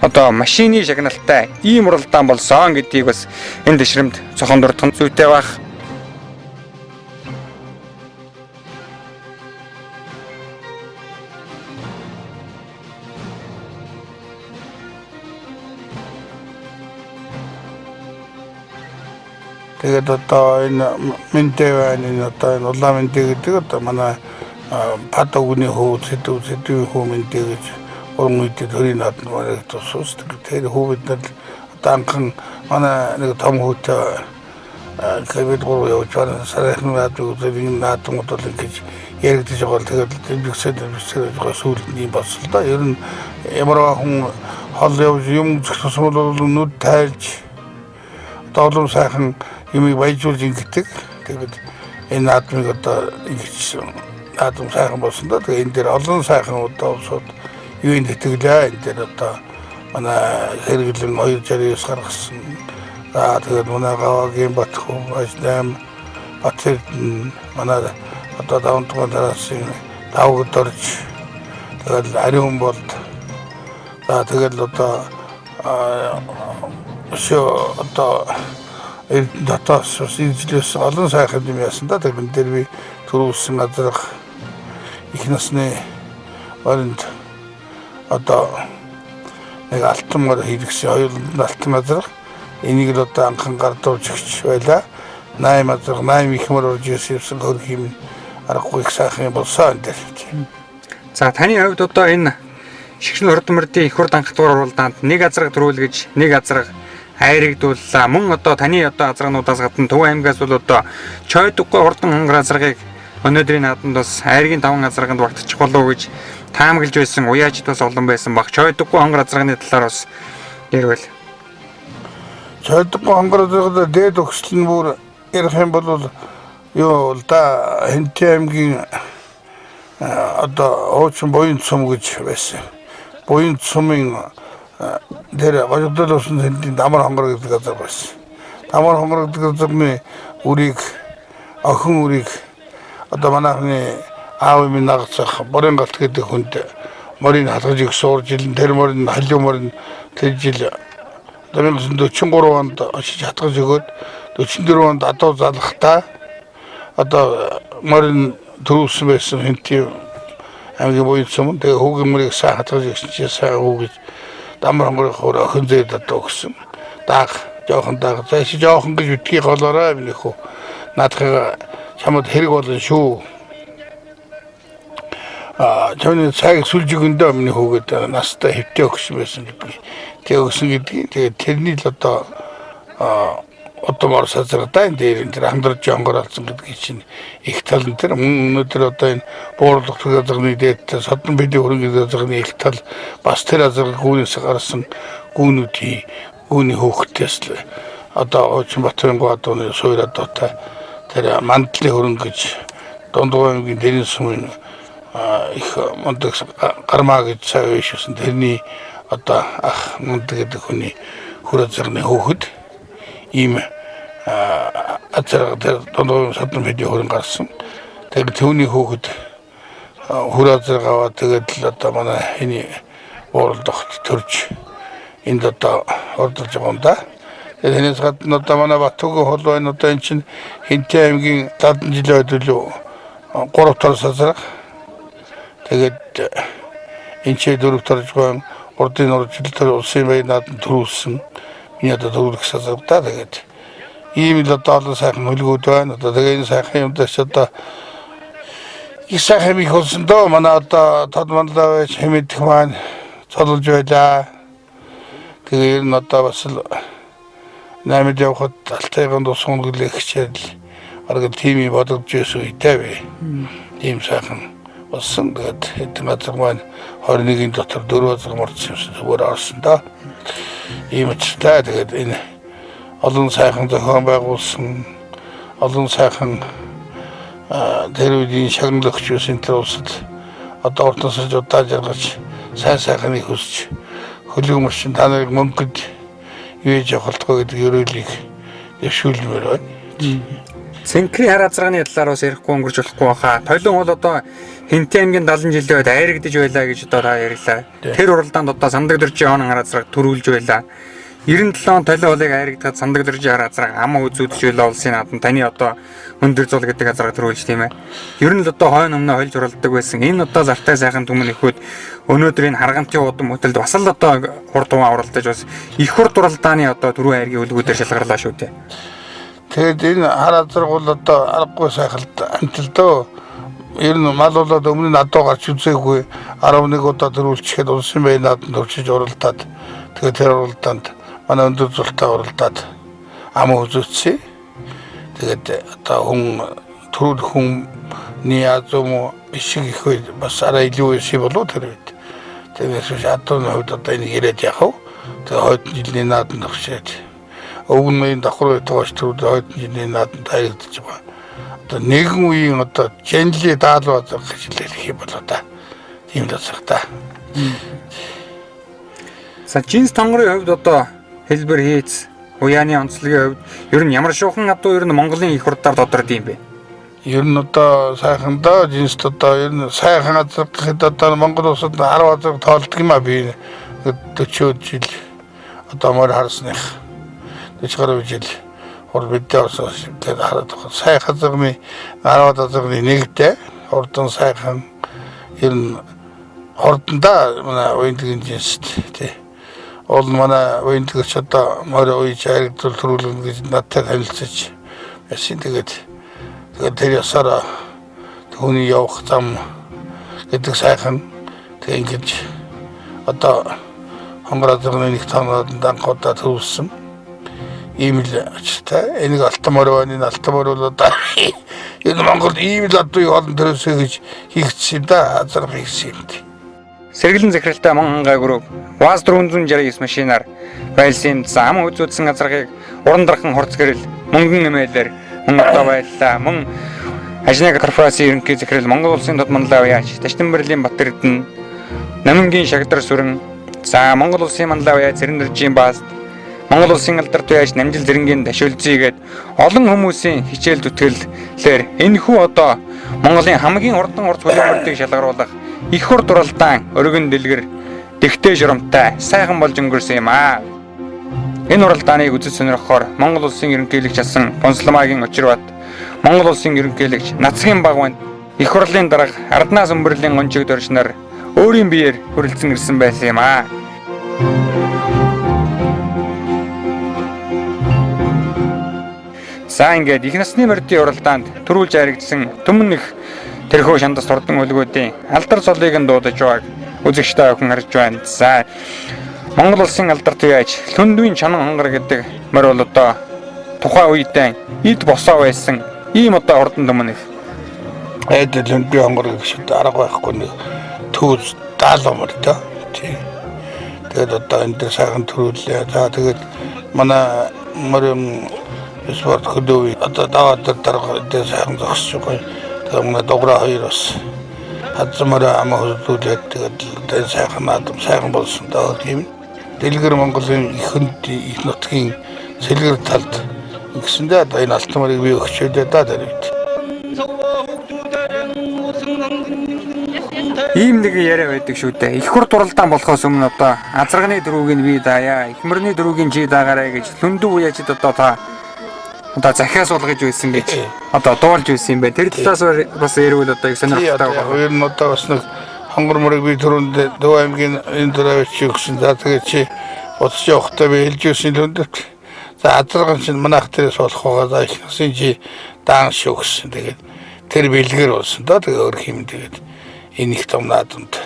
Speaker 1: одоо машины шагналтай ийм уралдаан болсон гэдгийг бас энэ дэшрэмд цохон дурдах зүйтэй баг.
Speaker 10: Тэгээд одоо энэ Минтэвэн энэ одоо энэ улаан Минтэ гэдэг одоо манай Патагны хөө сэдвийн хөө Минтэ гэж уран үеийн төрийн наадмаар тусус. Тэр хөөд одоо анхан манай нэг том хөөтэй кабид гоо явж байгаа сарайхны наадмын наадмууд бол ингэж яригдж байгаа. Тэгээд бигсэд сүүлний бослоо. Ер нь ямар хүн хол явж юм зөксөмөл бол нүд тайлж долом сайхан юмыг баяжуулж ингэдэг. Тэгээд энэ наадмыг одоо ингэж наадам сайхан болсон да. Тэгээ энэ дээр олон сайхан одоо улсууд юу энэ тэтгэлээ энэ дээр одоо манай хэрэглэн 269 гаргасан. За тэгээд манай Гавагийн Батхуу ажлам Батэр манай одоо даван тугаан дараасын давгад орж тэгэл ариун болд. За тэгэл одоо шо одоо дотоос сэлжлээс олон сайхан юм яасан да. Тэр дээр би төрүүлсэн газрах их насны баринд одоо нэг алтан хэрэгсэн хоёуланд алтан газрах энийг л одоо анхан гардуулж өгч байла. 8 газрах 8 их мөр орж ирсэн хөрх юм аргагүй их сайхан болсон энэ.
Speaker 1: За таны хувьд одоо энэ шигшин хурдмөрдийн их хурд анхдуур уралдаанд нэг азраг төрүүлгэж нэг азраг хайрагдууллаа. Мөн одоо таны одоо азрагнуудаас гадна Төв аймгаас бол одоо Чойдггүй хурдан хонгор азрагыг өнөөдрийн наадамд бас хайргийн 5 азраганд багтчих болов гэж таамаглаж байсан уяачд бас олон байсан баг. Чойдггүй хонгор азрагны талаар бас ярил.
Speaker 10: Чойдггүй хонгор азрагад дээд өгсөл нь бүр ярих юм бол юу л да Хинтээ аймгийн одоо уучин буян цум гэж байсан. Буян цумын тэр гожигдол усан хэдийн дамар хонгор гэдэг газар байсан. Дамар хонгор гэдэг газрын үрийг охин үрийг одоо манайхны аав минь нагцах борын галт гэдэг хүнд морийг хатгаж их суурж илэн тэр морин халиу морин тэр жил 1943 онд очиж хатгаж өгөөд 44 онд адуу залхтаа одоо морин төрүүлсэн байсан Хинтээ аймгийн буян цум тэгээ хүүгийн мөрийг сайн хатгаж өгсөн чи сайн хүүгэж дамар хонгорын хөр охин зээд одоо өгсөн. Дааг жоохон дааг зайш жоохон гэж үтгий голоорой минийх үү. Наадхаа чамд хэрэг болно шүү. Чамны цаг сүлжигөндөө миний хүүгээд настай хэвтээ өгсөн байсан гэдэг. Тэгээ өгсөн гэдгийг тэгээ тэрний л одоо мор сазрагтай энэ дээр энэ хамдрж жонгор алсан гэдгийг чинь их талн тэр өнөөдөр одоо энэ буурлах газрын дээд содон бидний хөрөнгө газрын их тал бас тэр газрын гүүнээс гарсан гүүнүүдийн гүүний хөөхтөөс л одоо Очин Батрын гооны суур одоотой тэр мандлын хөрөнгө гэж Дундгой аймгийн дэрийн сумын их мундаг гармаа гэж цаа вэшсэн тэрний одоо ах мундаг гэдэг хүний хөр газрын хөөхд ийм азраг Дундгой содон бидний хөрөнгө гарсан. Тэгээд түүний хөөхд хөр азраг аваад тэгээд л одоо манай энэ уурлахт төрж энд одоо ордож байгаа юм да. Тэгээд энэс гадна одоо манай Батхуугийн холбоо энэ одоо эн чинь Хинтээ аймгийн 70 жилийн өдөлөө 3 тал азраг. Тэгээд энэ ч 4 таржгүй урдын уржилтар улсын баян наадам төрүүлсэн. Миний одоо төрүүлэх азраг да. Тэгээд ийм л одоо олон сайхан хөлгүүд байна. Одоо тэгээ энэ сайхан юмдаас одоо их сайхан их болсон доо манай одоо тод манлаа байж хэмэдэх маань цолж байлаа. Тэгээ ер нь одоо бас л 8-д явхад алтайганд ус хонглох хичээл арга тимий бодож байсан үедээ бай. Ийм сайхан болсон. Тэгээд хэдэн газар маань 21-ийн дотор 4 газар мордсон юмсан зүгээр орсон доо. Ийм учиртай тэгээд энэ олон сайхан зохион байгуулсан олон сайхан тэр үеийн шагналгч байсан тэр улсад одоо ордоос удаа жаргаж сайн сайхан их хүсч хөлөмөрчин та нарыг мөнгөд юу яж явахлахгүй гэдэг ерөөлийг дэвшүүлмээр байна.
Speaker 1: Цэнхри хар азрагны талаар бас ярихгүй өнгөрч болохгүй баха. Тойлон бол одоо Хинтээ аймгийн 70 жилийн үед айрагдж байлаа гэж одоо та ярьлаа. Тэр уралдаанд одоо сандаг дөржийн хонон хар азраг төрүүлж байлаа. 97 он толио холыг айрагдаад сандаг дөржийн хар азраг ам үзүүдж байлаа улсын наадам таны одоо өндөр зул гэдэг азраг төрүүлж тийм ээ. Ер нь л одоо хойно өмнө хойлж уралдаг байсан. Энэ одоо зартай сайхан түмэн ихэд өнөөдөр энэ харгантын удам хөтөлд бас л одоо хурд туваа уралдаж бас их хурд уралдааны одоо түрүү хайргийн үлгүүдээр шалгарлаа шүү дээ.
Speaker 10: Тэгээд энэ хар азраг бол одоо аргагүй сайхалт амтэлдөө ер нь мал болоод өмнө нь адуу гарч үзээгүй 11 удаа төрүүлчихэд улсын баян наадамд орчиж уралдаад тэгээд тэр уралдаанд манай өндөр зултай уралдаад ам үзүүлсэн. Тэгээд одоо хүн төрүүлэх хүний азуу ишиг их үед бас арай илүү ишиг болоо тэр үед. Тэгээс адууны хувьд одоо энэ яриад яах вэ? Тэгээд хойд жилийн наадамд орчиж өвгөн мэйн давхар үетэйгч төрүүд хойд жилийн наадамд хайрагдаж байгаа. одоо нэгэн үеийн одоо Женли даалуу гэж хэлэх юм болоо да. Тийм л байна та.
Speaker 1: За жинс тонгорын хувьд одоо хэлбэр хийц уяаны онцлогийн хувьд ер нь ямар шуухан адуу ер нь Монголын их хурдаар тодорхой юм бэ?
Speaker 10: Ер нь одоо сайхандаа жинс одоо ер нь сайхан азар гэхэд одоо Монгол улсад 10 азар тоолдог юм а би 40 жил одоо мөр харсных 40 гаруй жил хор бидээ орсоос тэгээд хараад сайхан азарны 10 азарны нэгтэй хурдан сайхан ер нь хурдандаа манай уянгийн жинс тий ол манай уяндгч одоо мөр уйж харагдвал төрүүлнэ гэж надад танилцаж ясин тэгээд тэр ясараа түүний явах зам гэдэг сайхан тэг ингэж одоо хонгоразны нэг танаад данхуудаа төрүүлсэн ийм л очтой энийг алтаморваны алтамор бол одоо энэ Монголд ийм л адуу олон төрөөсөө гэж хийгдсэн юм да азар хийгдсэн юм.
Speaker 1: Сэргэлэн захиралтай Монхангаа групп ВАЗ 469 машинаар байлсан зам үзүүлсэн газрыг уран дархан хурц гэрэл мөнгөн нэмэлээр мөн одоо байлаа мөн ажнаг корпорацийн ерөнхий захирал Монгол улсын тод манлаа уяач Таштанбэрлийн Батэрдэн Намангийн Шагдар сүрэн за Монгол улсын манлаа уяач Цэрэндэржийн баас Монгол улсын алдарт уяач Намжил Зэрэнгийн Ташуулзийгээд олон хүмүүсийн хичээл зүтгэлээр энэхүү одоо Монголын хамгийн хурдан урт хөлбөртийг шалгаруулах их хурд уралдаан өргөн дэлгэр дэгтэй журамтай сайхан болж өнгөрсөн юм аа. Энэ уралдааныг үзэж сонирхохоор Монгол улсын ерөнхийлөгч асан Бонсламагийн Очирбат, Монгол улсын ерөнхийлөгч Нацгийн Багванд их хурлын дарга Арднаас өмбөрлийн гончиг дөршнөр өөрийн биеэр хүрэлцэн ирсэн байсан юм аа. За ингээд их насны мордын уралдаанд төрүүлж харагдсан төмөн их тэрхүү шандас хурдан үлгүүдийн алдар цолыг нь дуудаж байгааг үзэгчтэй охин харж байна. За Монгол улсын алдарт уяач Лүндвийн чанан хонгор гэдэг морь бол одоо тухайн үедээ эд босоо байсан ийм одоо хурдан төмөн их.
Speaker 10: Эд Лүндвийн хонгор гэж арга байхгүй нэг төвс даалуу мөр тоо. Тэгээд одоо энэ сайхан төрүүлээ. За тэгээд манай морин спорт хөдөө одоо даваад дарга дээр сайхан зогсож байгаа. Тэгээд догроо хоёр бас хадсамаараа ама хөдөлгөөд тэгээд сайхан болсон даа тийм. Дэлгэр Монголын их нутгийн сэлгэр талд ингэсэндээ одоо энэ алтмарыг би өгчөөдөө даа дэрвд.
Speaker 1: Ийм нэг яриа байдаг шүү дээ. Их хурд уралдаан болохоос өмнө одоо азарганы дөрүүг нь би даая, их мөрний дөрүүгийн чи даагаарай гэж Лүндүү уяачид одоо та одоо захиас суулгаж байсан гэж одоо дуулж байсан юм байна. Тэр талаас бас ярил одоо их сонирхолтой байна.
Speaker 10: Хоёр нь одоо бас нэг хонгор мөрийг би түрүүнд Дөв аймгийн энэ дөрөвч өгсөн. За тэгээд чи бодож явахдаа би хэлж өгсөн Лүндөвт. За азарган чинь манайх тэрээс болох байгаа. За их насын чи даан шүүгсэн. Тэгээд тэр бэлгэр болсон доо. Тэгээд өөр юм тэгээд энэ их том наадамд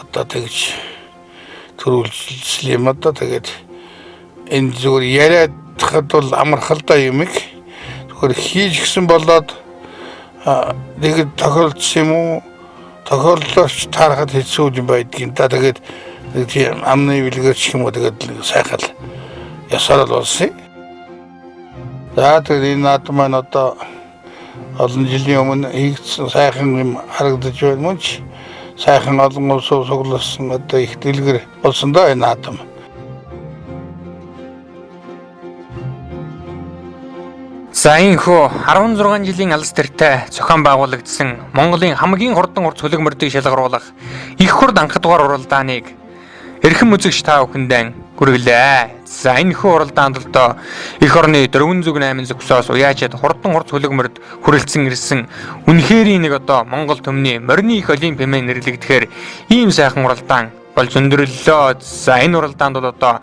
Speaker 10: одоо тэгж төрүүлсэн юм одоо тэгээд энэ зүгээр яриад хад бол амархалтай юм их зүгээр хийж гисэн болоод тэгээд тохиолдсон юм уу тохиолдлооч таарахад хэцүү юм байдгийн та тэгээд тийм амны билгэрч юм уу тэгээд сайхан ясаар болсон. За тэгээд энэ наад маань одоо олон жилийн өмнө хийгдсэн сайхан юм харагдаж байна мөн ч сайхан олон улс сугласан одоо их дэлгэр болсон доо энэ наадам.
Speaker 1: За энэхүү 16 жилийн алс тэртээ зохион байгуулагдсан Монголын хамгийн хурдан урт хөлөг мөрдийг шалгаруулах их хурд анх дугаар уралдааныг эрхэм үзэгч та бүхэндээ хүргэлээ. За энэхүү уралдаанд л доо эх орны 408 зөвсөөс уяачаад хурдан урт хөлөг мөрд хүрэлцэн ирсэн үнэхээр нэг одоо Монгол төмний морины их олимпимен нэрлэгдэхээр ийм сайхан уралдаан болж өндөрлөө. За энэ уралдаанд бол одоо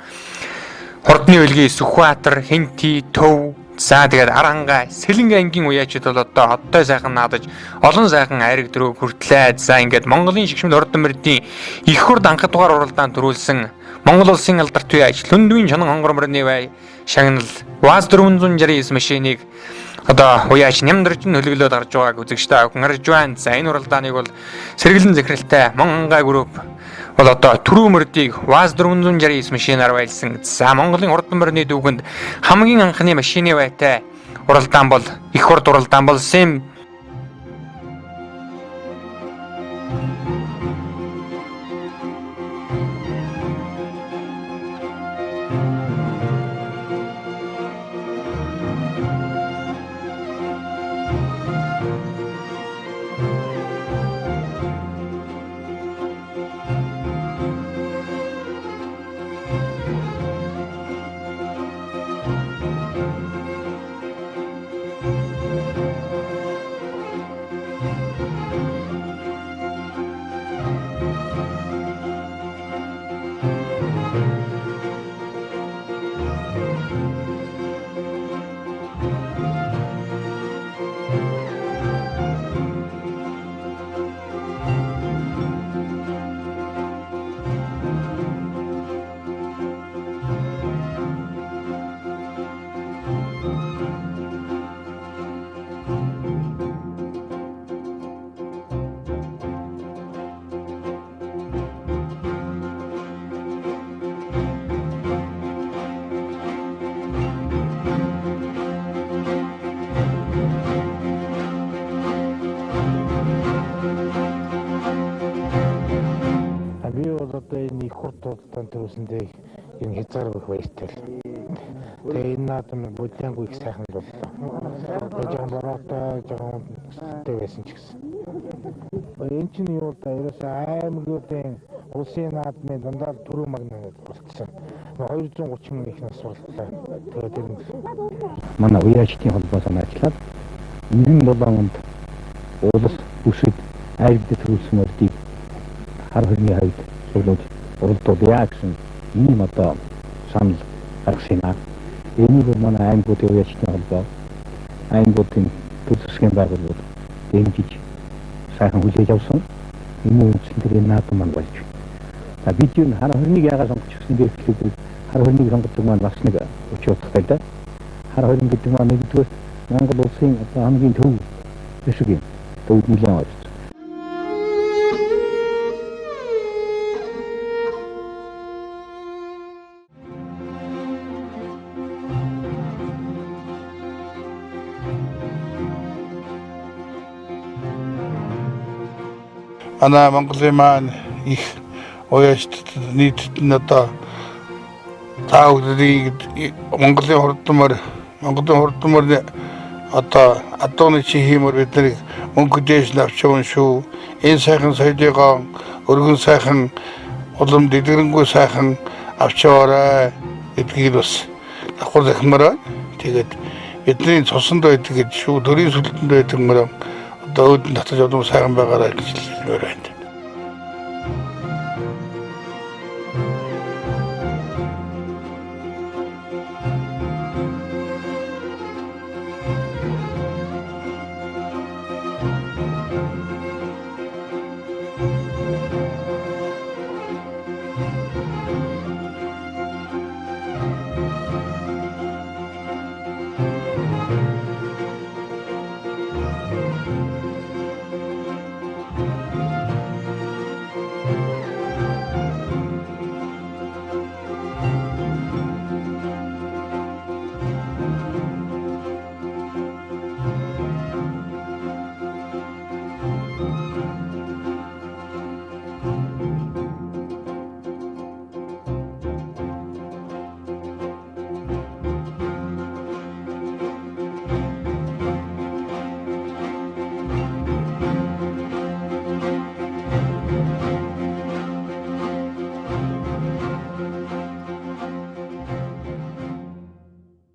Speaker 1: хурдны үлгийн Сүхбаатар, Хэнти, Төв за тэгээд Аранга, Сэлэнгэ ангийн уяачид бол одоо хоттой сайхан наадаж олон сайхан айраг дөрөв хүртлээ. За ингээд Монголын шигшмэл хурдан мөрдийн их хурд анх дугаар уралдаанд төрүүлсэн Монгол улсын алдарт уяач Лүндвийн чанан хонгор мөрний бай шагнал ВАЗ 469 машиныг одоо уяач Нямдарч нь хөлөглөөд гарч байгааг үзэгчтэй охин харж байна. За энэ уралдааныг бол сэргэлэн захиралтай Монхангаа групп бол одоо түрүү мөрдийг ВАЗ 469 машинаар байлсан. За Монголын хурдан мөрний дүүгэнд хамгийн анхны машины байтай уралдаан бол их хурд уралдаан болсон юм.
Speaker 8: Би бол одоо энэ их хурд уралдаан төрүүлсэндээ энэ хязгааргүй баяртай. Тэгээ энэ наадам бодлонгоо их сайхан л боллоо. Жоохон бороотой, жоохон өсөлттэй байсан ч гэсэн. Энэ чинь юу та ерөөсөө аймагуудын улсын наадмын дандаа түрүү магнад болцсон. 230 мянга их нас боллоо. Тэгээд энэ манай уяачдын холбоо санаачлаад 97 онд улс бүсэд айлд төрүүлсэн мөрдийг хар хөрний хавьд суулж уралдуулъя гэсэн ийм одоо санал гаргасан. Энийг бол манай аймагуудын уяачдын холбоо аймагуудын төр засгийн байгууллагууд дэмжиж сайхан хүлээж авсан. Энэ үндсэндээ энэ наадам маань болж. Бид юу хар хөрнийг яагаад сонгож ирсэн гэвэл хар хөрнийг сонгодог маань бас нэг учир утгатай да. Хар хөрн гэдэг маань нэгдүгээр Монгол улсын одоо хамгийн төв хэсэг юм. Төвд нэлээд ойр.
Speaker 10: Манай Монголын маань их уяачд нийтэд нь одоо та бүдний Монголын хурдмар одоо адууны чи хиймэр бид нарыг мөнгө дээш авч явна шүү. Энэ сайхан соёлыгоо өргөн сайхан улам дэлгэрэнгүй сайхан авч яваарай гэдгийг бас давхар захимаараа. Тэгээд бидний цуснд байдаг гэж шүү, төрийн сүлдэнд байдаг мөрөө одоо өөдөн татаж олон сайхан байгаарай гэж хэлмээр байна.